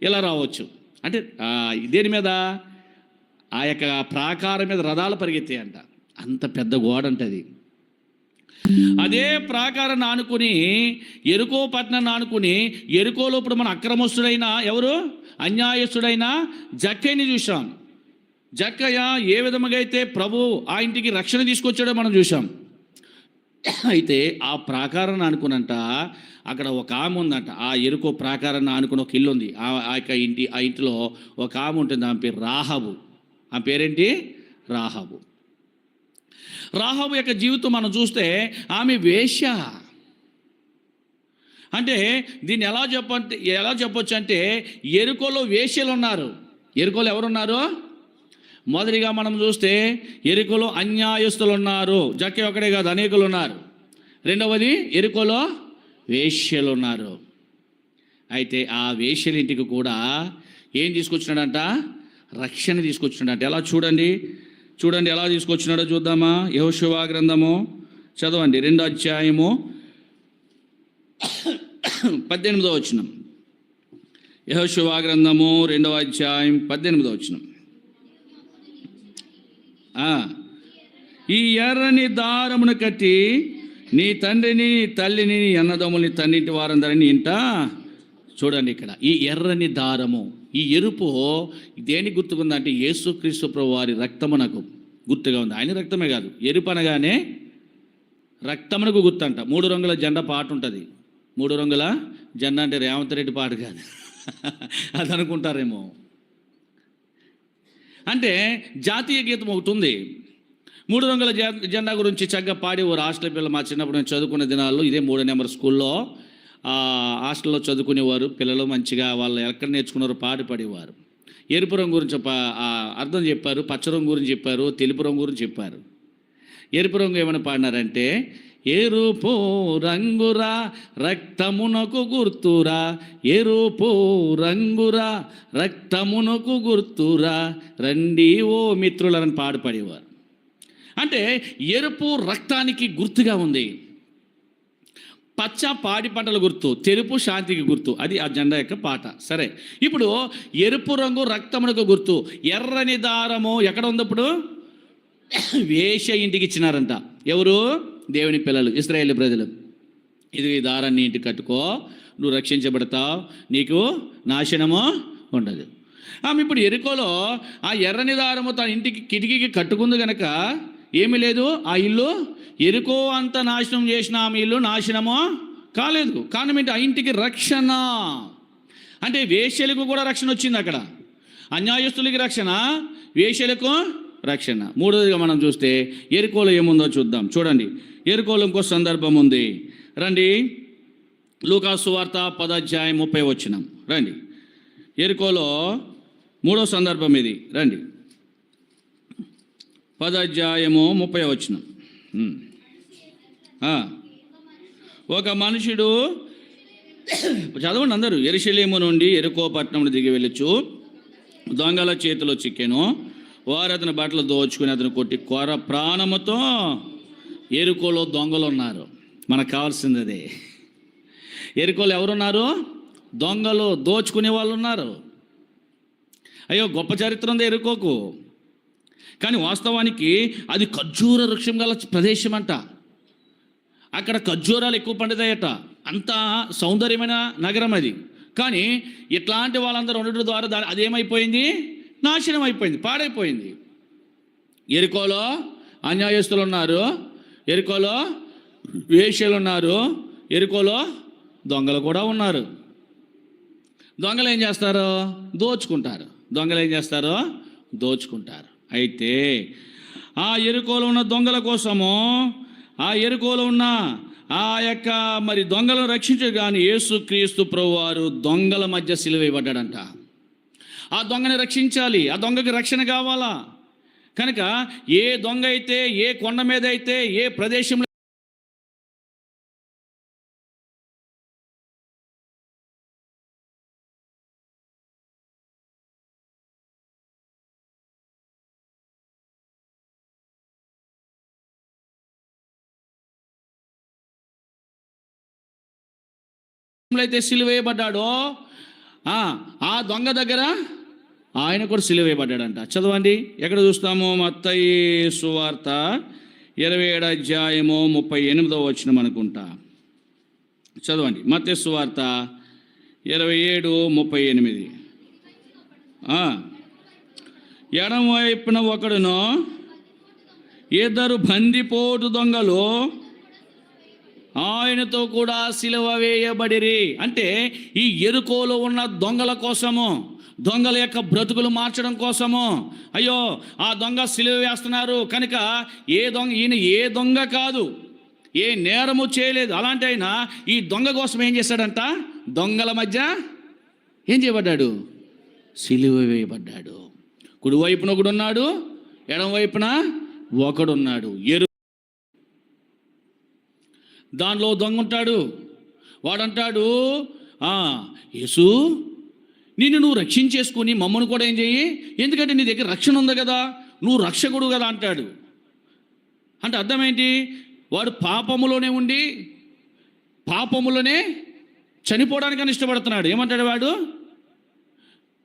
ఇలా రావచ్చు. అంటే దేని మీద? ఆ యొక్క ప్రాకారం మీద రథాలు పరిగెత్తాయి అంట. అంత పెద్ద గోడ అంటది. అదే ప్రాకారాన్ని ఆనుకుని, యెరికో పట్టణాన్ని ఆనుకుని, యెరికోలో ఇప్పుడు మన అక్రమస్తుడైన ఎవరు? అన్యాయస్తుడైన జక్కయ్యని చూసాం. జక్కయ్య ఏ విధముగా అయితే ప్రభు ఆ ఇంటికి రక్షణ తీసుకొచ్చాడో మనం చూసాం. అయితే ఆ ప్రాకారాన్ని ఆనుకునంట అక్కడ ఒక ఆమె ఉందంట. ఆ యెరికో ప్రాకారాన్ని ఆనుకుని ఒక ఇల్లు ఉంది. ఆ ఇంటిలో ఒక ఆమె ఉంటుంది. ఆమె పేరు రాహాబు. ఆ పేరేంటి? రాహాబు. రాహాబు యొక్క జీవితం మనం చూస్తే ఆమె వేశ్య. అంటే దీన్ని ఎలా చెప్పొచ్చు అంటే, యెరికోలో వేశ్యలు ఉన్నారు. యెరికోలో ఎవరున్నారు? మొదటిగా మనం చూస్తే యెరికోలో అన్యాయస్తులు ఉన్నారు. జక్కయ్య ఒకడే కాదు, అనేకులు ఉన్నారు. రెండవది, యెరికోలో వేశ్యలు ఉన్నారు. అయితే ఆ వేశ్యల ఇంటికి కూడా ఏం తీసుకొచ్చినాడంట? రక్షణ తీసుకొచ్చినాడంట. ఎలా చూడండి ఎలా తీసుకొచ్చినాడో చూద్దామా? యెహోషువ గ్రంథము చదవండి, 2వ అధ్యాయము 18వ వచనం. యెహోషువ గ్రంథము 2వ అధ్యాయం 18వ వచనం. ఈ ఎర్రని దారమును కట్టి నీ తండ్రిని, నీ తల్లిని, నీ అన్నదమ్ముని, తన్నింటి వారందరినీ ఇంట. చూడండి ఇక్కడ ఈ ఎర్రని దారము, ఈ ఎరుపు దేనికి గుర్తుకుందంటే యేసుక్రీస్తు ప్రభు వారి రక్తమునకు గుర్తుగా ఉంది. ఆయన రక్తమే కాదు, ఎరుపు అనగానే రక్తమునకు గుర్తంట. 3 రంగుల జెండా పాట ఉంటుంది. 3 రంగుల జెండా అంటే రేవంత్ రెడ్డి పాట కాదు, అది అనుకుంటారేమో. అంటే జాతీయ గీతం ఒకటి ఉంది. 3 రంగుల జెండా గురించి చక్కగా పాడి ఓ హాస్టల్ పిల్లలు, మా చిన్నప్పుడు నేను చదువుకునే దినాల్లో ఇదే 3 నెంబర్ స్కూల్లో హాస్టల్లో చదువుకునేవారు పిల్లలు. మంచిగా వాళ్ళు ఎక్కడ నేర్చుకున్నారో పాడేవారు. ఎరుపు రంగు గురించి అర్థం చెప్పారు, పచ్చ రంగు గురించి చెప్పారు, తెలుపు రంగు గురించి చెప్పారు. ఎరుపు రంగు ఏమైనా పాడినారంటే, ఎరుపు రంగురా రక్తమునకు గుర్తురా, ఎరుపు రంగురా రక్తమునకు గుర్తురా, రండి ఓ మిత్రులని పాడేవారు. అంటే ఎరుపు రక్తానికి గుర్తుగా ఉంది. పచ్చ పాడి పంటల గుర్తు, తెలుపు శాంతికి గుర్తు. అది ఆ జెండా యొక్క పాట. సరే, ఇప్పుడు ఎరుపు రంగు రక్తమునకు గుర్తు. ఎర్రని దారము ఎక్కడ ఉంది? ఇప్పుడు వేశ్య ఇంటికి ఇచ్చినారంట. ఎవరు? దేవుని పిల్లలు, ఇశ్రాయేలు ప్రజలు. ఇది ఈ దారాన్ని ఇంటికి కట్టుకో, నువ్వు రక్షించబడతావు, నీకు నాశనము ఉండదు. ఆమె ఇప్పుడు ఎరుకోలో ఆ ఎర్రని దారము తన ఇంటికి కిటికీకి కట్టుకుంది కనుక ఏమీ లేదు. ఆ ఇల్లు ఎరుకో అంత నాశనం చేసిన ఆమె ఇల్లు నాశనమో కాలేదు. కారణం ఏంటి? ఆ ఇంటికి రక్షణ. అంటే వేశ్యలకు కూడా రక్షణ వచ్చింది అక్కడ. అన్యాయస్తులకి రక్షణ, వేశ్యలకు రక్షణ. మూడోదిగా మనం చూస్తే ఎరుకోలో ఏముందో చూద్దాం. చూడండి, ఎరుకోలో ఇంకో సందర్భం ఉంది. రండి, లూకాసు సువార్త 10:30 రండి. ఎరుకోలో మూడో సందర్భం ఇది. రండి, 10:30. ఒక మనుషుడు, చదవండి అందరూ. యెరూషలేము నుండి యెరికో పట్టణం దిగి వెళ్ళొచ్చు, దొంగల చేతిలో చిక్కెను. వారు అతని బట్టలు దోచుకుని అతను కొట్టి కొర ప్రాణముతో. యెరికోలో దొంగలు ఉన్నారు. మనకు కావాల్సింది అదే. యెరికోలో ఎవరున్నారు? దొంగలు, దోచుకునే వాళ్ళు ఉన్నారు. అయ్యో, గొప్ప చరిత్ర ఉంది యెరికోకు. కానీ వాస్తవానికి అది ఖర్జూర వృక్షం గల ప్రదేశం అంట. అక్కడ ఖర్జూరాలు ఎక్కువ పండుతాయట. అంత సౌందర్యమైన నగరం అది. కానీ ఇట్లాంటి వాళ్ళందరూ ఉండడం ద్వారా అదేమైపోయింది? నాశనం అయిపోయింది, పాడైపోయింది. యెరికోలో అన్యాయస్తులు ఉన్నారు, యెరికోలో వేశ్యలు ఉన్నారు, యెరికోలో దొంగలు కూడా ఉన్నారు. దొంగలు ఏం చేస్తారు? దోచుకుంటారు. దొంగలు ఏం చేస్తారు? దోచుకుంటారు. అయితే ఆ యెరికోలో ఉన్న దొంగల కోసము, ఆ యెరికోలో ఉన్న ఆ యొక్క మరి దొంగలను రక్షించరు. కానీ యేసుక్రీస్తు ప్రభువారు దొంగల మధ్య సిలువ వేయబడ్డాడంట. ఆ దొంగని రక్షించాలి, ఆ దొంగకి రక్షణ కావాలా. కనుక ఏ దొంగ అయితే, ఏ కొండ మీద అయితే, ఏ ప్రదేశంలో అయితే సిలువ వేయబడ్డాడో ఆ దొంగ దగ్గర ఆయన కూడా సిలువ వేయబడ్డాడంట. చదవండి, ఎక్కడ చూస్తాము? మత్తయి సువార్త 27:38 అనుకుంటా. చదవండి, మత్తయి సువార్త 27:38. ఎడమ వైపున ఒకడును, ఇద్దరు బందిపోటు దొంగలు ఆయనతో కూడా సిలువ వేయబడిరి. అంటే ఈ యెరికోలో ఉన్న దొంగల కోసము, దొంగల యొక్క బ్రతుకులు మార్చడం కోసము, అయ్యో ఆ దొంగ సిలువ వేస్తున్నారు కనుక ఈయన ఏ దొంగ కాదు, ఏ నేరము చేయలేదు. అలాంటి ఆయన ఈ దొంగ కోసం ఏం చేశాడంట? దొంగల మధ్య ఏం చేయబడ్డాడు? సిలువ వేయబడ్డాడు. కుడివైపున ఒకడున్నాడు, ఎడమ వైపున ఒకడున్నాడు. దానిలో దొంగ ఉంటాడు. వాడంటాడు, యేసు నువ్వు రక్షించేసుకుని మమ్మల్ని కూడా ఏం చెయ్యి, ఎందుకంటే నీ దగ్గర రక్షణ ఉంది కదా, నువ్వు రక్షకుడు కదా అంటాడు. అంటే అర్థం ఏంటి? వాడు పాపములోనే ఉండి పాపములోనే చనిపోవడానికని ఇష్టపడుతున్నాడు. ఏమంటాడు వాడు?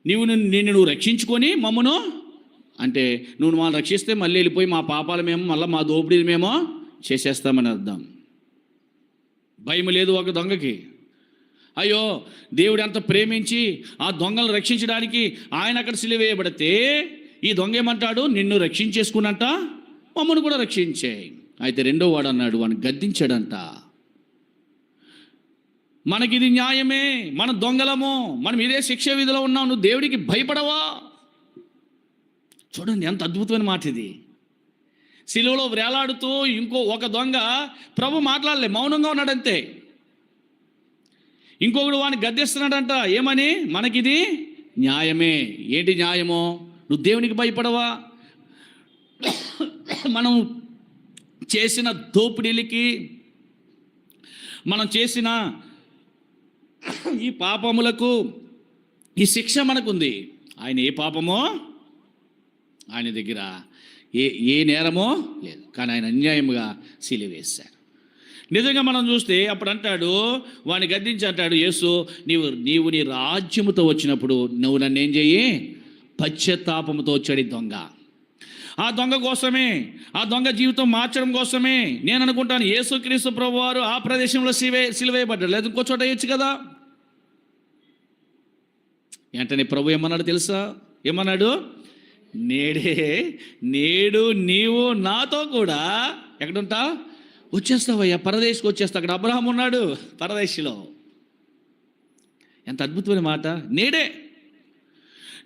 నిన్ను రక్షించుకొని మమ్మను, అంటే నువ్వు మమ్మల్ని రక్షిస్తే మళ్ళీ వెళ్ళిపోయి మా పాపాలు మేము మళ్ళీ మా దోపిడీలు మేము చేసేస్తామని అర్థం. భయం లేదు ఒక దొంగకి. అయ్యో, దేవుడు ఎంత ప్రేమించి ఆ దొంగలను రక్షించడానికి ఆయన అక్కడ సిలువ వేయబడితే ఈ దొంగ ఏమంటాడు? నిన్ను రక్షించేసుకున్నంట మమ్మల్ని కూడా రక్షించే. అయితే రెండో వాడు అన్నాడు, వాడిని గద్దించాడంట. మనకిది న్యాయమే, మన దొంగలము, మనం ఇదే శిక్ష విధిలో ఉన్నాం, నువ్వు దేవుడికి భయపడవా? చూడండి ఎంత అద్భుతమైన మాట ఇది. సిలువలో వేలాడుతూ ఇంకో ఒక దొంగ ప్రభు మాట్లాడలే, మౌనంగా ఉన్నాడంతే. ఇంకొకడు వాడిని గద్దిస్తున్నాడంట. ఏమని? మనకిది న్యాయమే. ఏంటి న్యాయమో? నువ్వు దేవునికి భయపడవా? మనం చేసిన దోపిడీలకి, మనం చేసిన ఈ పాపములకు ఈ శిక్ష మనకుంది. ఆయన ఏ పాపమో ఆయన దగ్గర ఏ నేరమో లేదు, కానీ ఆయన అన్యాయముగా సిలువేశారు. నిజంగా మనం చూస్తే అప్పుడు అంటాడు, వాడిని గద్దించి అంటాడు యేసు, నీవు నీ రాజ్యముతో వచ్చినప్పుడు నువ్వు నన్ను ఏం చెయ్యి? పశ్చాత్తాపముతో వచ్చాడు దొంగ. ఆ దొంగ కోసమే, ఆ దొంగ జీవితం మార్చడం కోసమే నేను అనుకుంటాను యేసుక్రీస్తు ప్రభువారు ఆ ప్రదేశంలో సిలువేయబడ్డాడు. లేదా ఇంకో చోట వేయచ్చు కదా. వెంటనే ప్రభు ఏమన్నాడు తెలుసా? ఏమన్నాడు? నేడు నీవు నాతో కూడా ఎక్కడుంటా? వచ్చేస్తావయ్యా, పరదేశికి వచ్చేస్తా. అక్కడ అబ్రహాం ఉన్నాడు పరదేశిలో. ఎంత అద్భుతమైన మాట. నేడే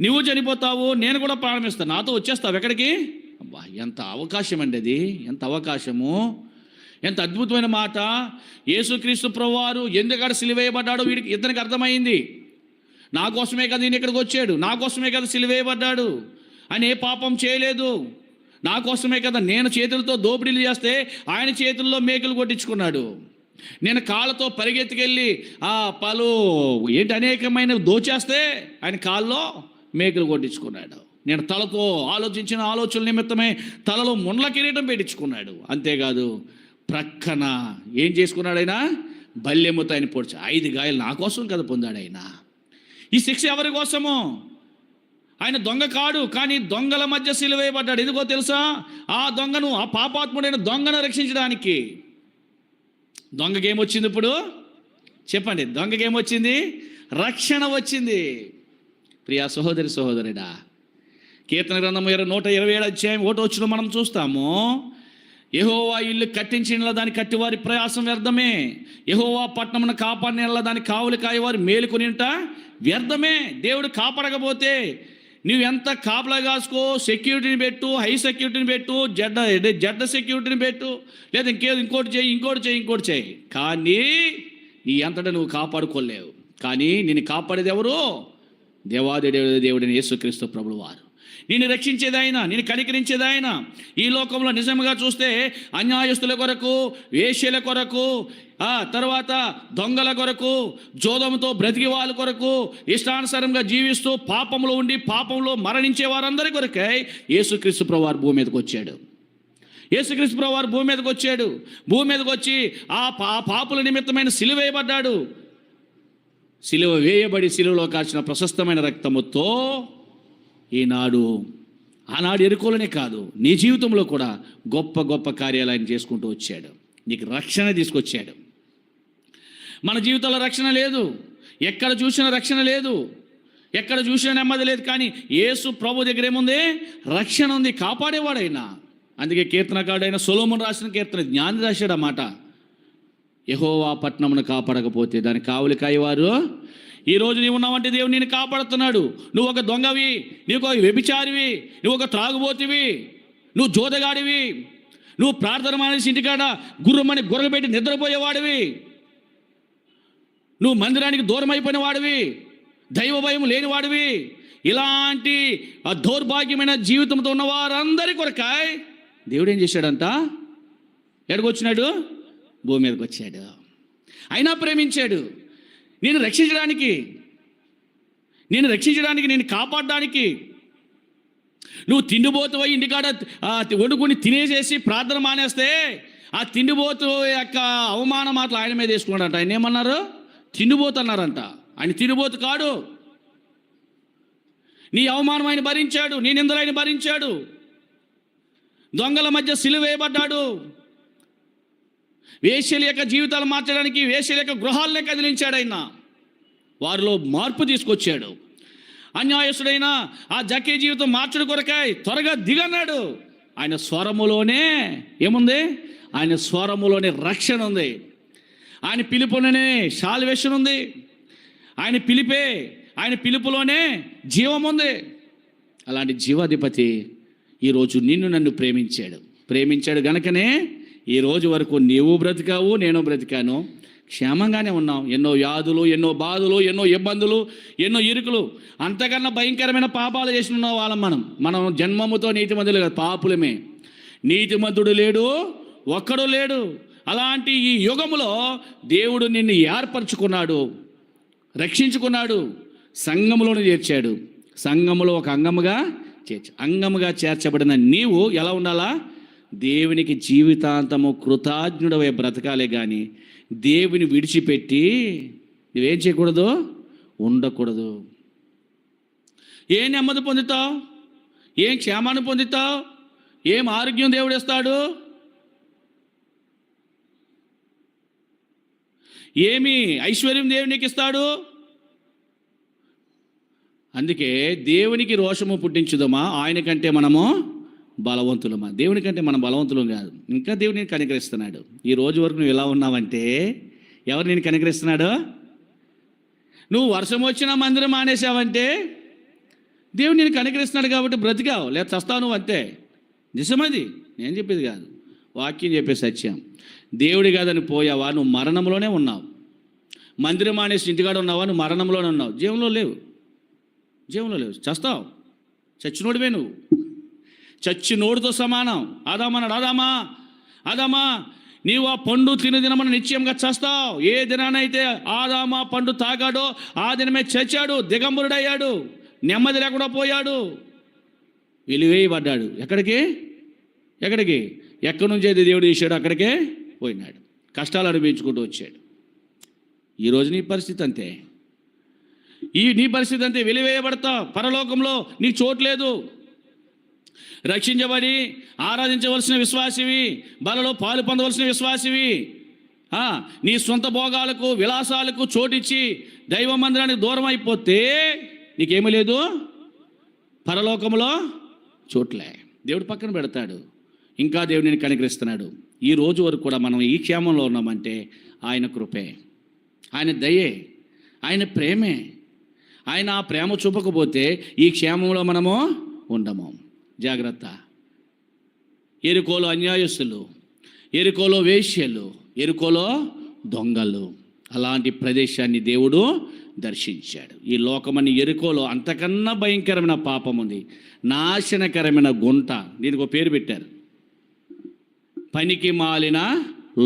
నువ్వు చనిపోతావు, నేను కూడా ప్రారంభిస్తాను, నాతో వచ్చేస్తావు. ఎక్కడికి? అబ్బా, ఎంత అవకాశం అండి అది, ఎంత అవకాశము, ఎంత అద్భుతమైన మాట. యేసుక్రీస్తు ప్రభువారు ఎందుకక్కడ సిలువేయబడ్డాడో ఇతనికి అర్థమైంది. నా కోసమే కదా ఈయన ఇక్కడికి వచ్చాడు, నా కోసమే కదా సిలువేయబడ్డాడు. ఆయన ఏ పాపం చేయలేదు, నా కోసమే కదా. నేను చేతులతో దోపిడీలు చేస్తే ఆయన చేతుల్లో మేకులు కొట్టించుకున్నాడు. నేను కాళ్ళతో పరిగెత్తుకెళ్ళి అనేకమైన దోచేస్తే ఆయన కాళ్ళలో మేకులు కొట్టించుకున్నాడు. నేను తలతో ఆలోచించిన ఆలోచనల నిమిత్తమే తలలో ముండ్ల కిరీటం పెట్టించుకున్నాడు. అంతేకాదు ప్రక్కన ఏం చేసుకున్నాడు? ఆయన బల్లెముతో ఆయన పొడిచి 5 గాయాలు నా కోసం కదా పొందాడు ఆయన. ఈ శిక్ష ఎవరి కోసమో? ఆయన దొంగ కాడు, కానీ దొంగల మధ్య సిలువేయబడ్డాడు. ఎందుకో తెలుసా? ఆ దొంగను, ఆ పాపాత్ముడైన దొంగను రక్షించడానికి. దొంగకేమొచ్చింది ఇప్పుడు? చెప్పండి, దొంగకేమొచ్చింది? రక్షణ వచ్చింది. ప్రియా సహోదరి సహోదరుడా, కీర్తన గ్రంథం 127 అధ్యాయం 1 వచనం మనం చూస్తాము. యెహోవా ఇల్లు కట్టించిన దాన్ని కట్టివారి ప్రయాసం వ్యర్థమే, యెహోవా పట్టణమును కాపాడిన దాన్ని కావులు కాయవారు మేలుకొనింట వ్యర్థమే. దేవుడు కాపాడకపోతే నువ్వెంత కాపలా కాసుకో, సెక్యూరిటీని పెట్టు, హై సెక్యూరిటీని పెట్టు, జడ్డ సెక్యూరిటీని పెట్టు, లేదా ఇంకోటి చేయి, కానీ నీ అంతటా నువ్వు కాపాడుకోలేవు. కానీ నిన్ను కాపాడేది ఎవరు? దేవుడైన యేసుక్రీస్తు ప్రభువు వారు. నిన్ను రక్షించేది ఆయన, నిన్ను కనికరించేది ఆయన. ఈ లోకంలో నిజంగా చూస్తే అన్యాయస్తుల కొరకు, వేశ్యల కొరకు, తర్వాత దొంగల కొరకు, జోదముతో బ్రతికి వాళ్ళ కొరకు, ఇష్టానుసారంగా జీవిస్తూ పాపంలో ఉండి పాపంలో మరణించే వారందరి కొరకై యేసుక్రీస్తు ప్రభువారు భూమి మీదకి వచ్చాడు. యేసుక్రీస్తు ప్రభువారు భూమి మీదకి వచ్చాడు. భూమి మీదకి వచ్చి ఆ పాపుల నిమిత్తమైన సిలువ వేయబడ్డాడు. సిలువ వేయబడి సిలువలో కాచిన ప్రశస్తమైన రక్తముతో ఆనాడు ఎరుకోలనే కాదు, నీ జీవితంలో కూడా గొప్ప గొప్ప కార్యాలు ఆయన చేసుకుంటూ వచ్చాడు. నీకు రక్షణ తీసుకొచ్చాడు. మన జీవితంలో రక్షణ లేదు, ఎక్కడ చూసినా రక్షణ లేదు, ఎక్కడ చూసినా నెమ్మది లేదు. కానీ యేసు ప్రభు దగ్గర ఏముంది? రక్షణ ఉంది, కాపాడేవాడైనా. అందుకే కీర్తనకారుడైన సొలొమోను రాసిన కీర్తన జ్ఞాని రాశాడు ఆ మాట. యెహోవా పట్టణమును కాపాడకపోతే దాని కావులు కాయవారు. ఈరోజు నీవు ఉన్నావంటే దేవుడు నేను కాపాడుతున్నాడు. నువ్వు ఒక దొంగవి, నీవు ఒక వ్యభిచారివి, నువ్వు ఒక త్రాగుబోతువి, నువ్వు జోదగాడివి, నువ్వు ప్రార్థన మానేసి ఇంటికాడ గుర్రమని గొర్రెలు పెట్టి నిద్రపోయేవాడివి, నువ్వు మందిరానికి దూరం అయిపోయిన వాడివి, దైవ భయం లేనివాడివి, ఇలాంటి దౌర్భాగ్యమైన జీవితంతో ఉన్న వారందరి కొరకాయ దేవుడు ఏం చేశాడంట? ఎక్కడికొచ్చినాడు? భూమి మీదకి వచ్చాడు. అయినా ప్రేమించాడు నేను రక్షించడానికి, నేను కాపాడడానికి. నువ్వు తిండిపోతువై ఇంటికాడ వండుకొని తినేసేసి ప్రార్థన మానేస్తే ఆ తిండిపోతు యొక్క అవమాన మాటలు ఆయన మీద వేసుకున్నాడంట. ఆయన ఏమన్నారు? తిండిపోతు అన్నారంట. ఆయన తిండిపోతు కాడు. నీ అవమానం ఆయన భరించాడు, నీ నిందలు ఆయన భరించాడు. దొంగల మధ్య సిలువ వేయబడ్డాడు. వేశ్యల యొక్క జీవితాలు మార్చడానికి వేశ్యల యొక్క గృహాలనే కదిలించాడు ఆయన. వారిలో మార్పు తీసుకొచ్చాడు. అన్యాయస్తుడైన ఆ జక్కీ జీవితం మార్చడం కొరకాయ త్వరగా దిగన్నాడు. ఆయన స్వరములోనే ఏముంది? ఆయన స్వరములోనే రక్షణ ఉంది. ఆయన పిలుపులోనే సాల్వేషన్ ఉంది. ఆయన పిలుపులోనే జీవం ఉంది. అలాంటి జీవాధిపతి ఈరోజు నన్ను ప్రేమించాడు గనుకనే ఈ రోజు వరకు నీవు బ్రతికావు, నేను బ్రతికాను, క్షేమంగానే ఉన్నాం. ఎన్నో వ్యాధులు, ఎన్నో బాధలు, ఎన్నో ఇబ్బందులు, ఎన్నో ఇరుకులు, అంతకన్నా భయంకరమైన పాపాలు చేసి ఉన్న వాళ్ళం మనం జన్మముతో నీతిమంతులు కాదు, పాపులమే. నీతిమంతుడు లేడు, ఒక్కడు లేడు. అలాంటి ఈ యుగములో దేవుడు నిన్ను ఏర్పరచుకున్నాడు, రక్షించుకున్నాడు, సంఘములోనే చేర్చాడు. సంఘములో ఒక అంగముగా చేర్చబడిన నీవు ఎలా ఉండాలా? దేవునికి జీవితాంతము కృతజ్ఞుడవై బ్రతకాలే కానీ దేవుని విడిచిపెట్టి నువ్వేం చేయకూడదు? ఉండకూడదు. ఏ నెమ్మది పొందుతావు? ఏం క్షేమాన్ని పొందుతావు? ఏం ఆరోగ్యం దేవుడు ఇస్తాడు? ఏమి ఐశ్వర్యం దేవుడు నీకు ఇస్తాడు? అందుకే దేవునికి రోషము పుట్టించుదమా, ఆయన కంటే మనము బలవంతులమా? దేవుని కంటే మనం బలవంతులం కాదు, ఇంకా దేవుడు నేను కనికరిస్తున్నాడు. ఈ రోజు వరకు నువ్వు ఎలా ఉన్నావంటే ఎవరు నేను కనికరిస్తున్నాడు? నువ్వు వర్షం వచ్చినా మందిరం మానేసావంటే దేవుడు నేను కనికరిస్తున్నాడు కాబట్టి బ్రతికావు, లేదా చస్తావు నువ్వు అంతే. నిజమది, నేను చెప్పేది కాదు, వాక్యం చెప్పే సత్యం. దేవుడి కాదని పోయావా, నువ్వు మరణంలోనే ఉన్నావు. మందిరం మానేసి ఇంటికాడ ఉన్నావా, నువ్వు మరణంలోనే ఉన్నావు, జీవంలో లేవు. చస్తావు, చచ్చినోడివే నువ్వు, చచ్చినోడితో సమానం. ఆదామన్నాడు, ఆదామా నీవు ఆ పండు తిని దినమని నిశ్చయంగా చస్తావు. ఏ దినానైతే ఆదామా పండు తాగాడో ఆ దినమే చచ్చాడు, దిగంబరుడయ్యాడు, నెమ్మది లేకుండా పోయాడు, వెలివేయబడ్డాడు. ఎక్కడికి ఎక్కడి నుంచి అయితే దేవుడు తీశాడు అక్కడికే పోయినాడు, కష్టాలు అనిపించుకుంటూ వచ్చాడు. ఈరోజు నీ పరిస్థితి అంతే, నీ పరిస్థితి అంతే. వెలివేయబడతావు, పరలోకంలో నీకు చోటు లేదు. రక్షించబడి ఆరాధించవలసిన విశ్వాసివి, బలలో పాలు పొందవలసిన విశ్వాసివి, నీ సొంత భోగాలకు విలాసాలకు చోటిచ్చి దైవ మందిరానికి దూరం అయిపోతే నీకేమీ లేదు, పరలోకంలో చోట్లే. దేవుడు పక్కన పెడతాడు, ఇంకా దేవుడు నేను కనికరిస్తున్నాడు. ఈ రోజు వరకు కూడా మనం ఈ క్షేమంలో ఉన్నామంటే ఆయన కృపే, ఆయన దయే, ఆయన ప్రేమే. ఆయన ఆ ప్రేమ చూపకపోతే ఈ క్షేమంలో మనము ఉండము. జాగ్రత్త. ఎరుకోలో అన్యాయస్తులు, ఎరుకోలో వేశ్యలు, ఎరుకోలో దొంగలు, అలాంటి ప్రదేశాన్ని దేవుడు దర్శించాడు. ఈ లోకమని ఎరుకోలో అంతకన్నా భయంకరమైన పాపం ఉంది, నాశనకరమైన గుంట. దీనికి ఒక పేరు పెట్టారు, పనికి మాలిన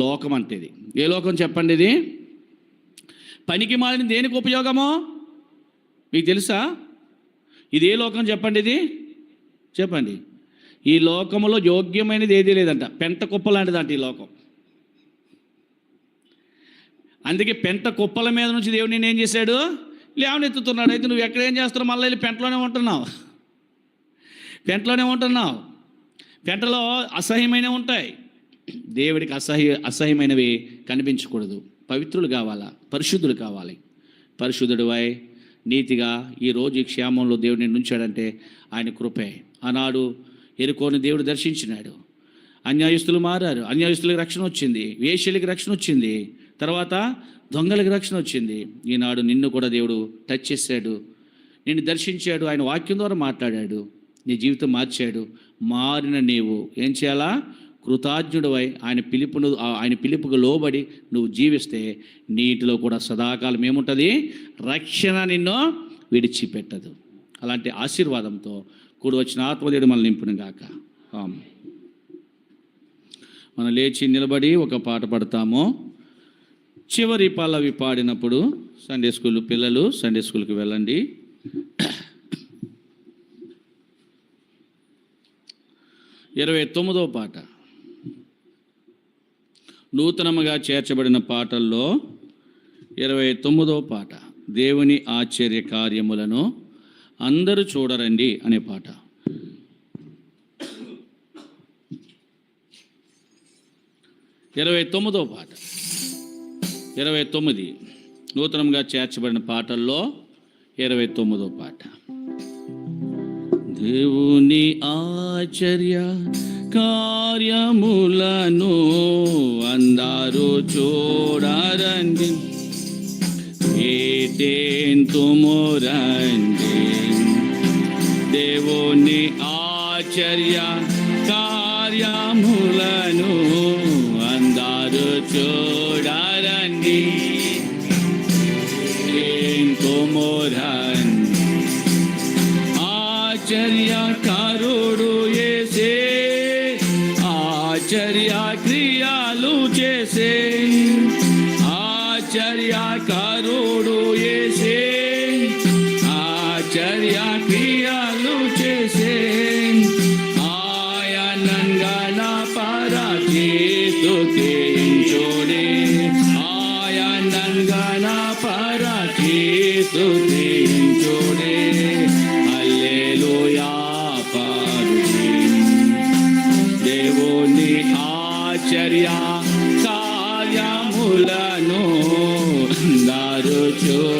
లోకం అంటే. ఇది ఏ లోకం చెప్పండి? ఇది పనికి మాలిన దేనికి ఉపయోగమో మీకు తెలుసా? ఇది ఏ లోకం చెప్పండి? ఇది చెప్పండి. ఈ లోకంలో యోగ్యమైనది ఏదీ లేదంట, పెంట కుప్ప లాంటిదంట ఈ లోకం. అందుకే పెంట కుప్పల మీద నుంచి దేవుడు నేను ఏం చేశాడు, లేవనెత్తుతున్నాడు. అయితే నువ్వు ఎక్కడ ఏం చేస్తున్నావు? మళ్ళీ వెళ్ళి పెంటలోనే ఉంటున్నావు. పెంటలో అసహ్యమైనవి ఉంటాయి. దేవుడికి అసహ్యమైనవి కనిపించకూడదు. పవిత్రులు కావాలా, పరిశుద్ధులు కావాలి. పరిశుద్ధుడివై నీతిగా ఈరోజు ఈ క్షేమంలో దేవుడు నిన్ను ఉంచాడంటే ఆయన కృపే. ఆనాడు ఎరుకోని దేవుడు దర్శించినాడు, అన్యాయస్తులు మారారు, అన్యాయస్తులకు రక్షణ వచ్చింది, వేశ్యలకు రక్షణ వచ్చింది, తర్వాత దొంగలకు రక్షణ వచ్చింది. ఈనాడు నిన్ను కూడా దేవుడు టచ్ చేశాడు, నిన్ను దర్శించాడు, ఆయన వాక్యం ద్వారా మాట్లాడాడు, నీ జీవితం మార్చాడు. మారిన నీవు ఏం చేయాలా? కృతజ్ఞుడివై ఆయన పిలుపుకు లోబడి నువ్వు జీవిస్తే నీటిలో కూడా సదాకాలం ఏముంటుంది? రక్షణ నిన్ను విడిచిపెట్టదు. అలాంటి ఆశీర్వాదంతో కూడి వచ్చిన ఆత్మదేవుడు మనల్ని నింపును గాక. మనం లేచి నిలబడి ఒక పాట పాడతాము. చివరి పల్లవి పాడినప్పుడు సండే స్కూల్ పిల్లలు సండే స్కూల్కి వెళ్ళండి. 29వ పాట, నూతనముగా చేర్చబడిన పాటల్లో 29వ పాట, దేవుని ఆశ్చర్య కార్యములను అందరూ చూడరండి అనే పాట. ఇరవై 29 నూతనంగా చేర్చబడిన పాటల్లో 29వ పాట. దేవుని ఆశ్చర్య కార్యములను అందరూ చూడరండి, ఏటేంతుమురండి. దేవుని ఆశ్చర్య కార్యములను అందరూ చూడరండి, ఏటేంతుమురండి. ఆశ్చర్యకారుడు యేసే, ఆశ్చర్య క్రియలు చేసే, ఆశ్చర్యకారుడు యేసే, ఆశ్చర్య క్రియలు చేసే. ఆయనంగన పరచి స్తుతించుడి, ఆయనంగన పరచి స్తుతించుడి. హల్లెలూయా పాడుడి, దారుచు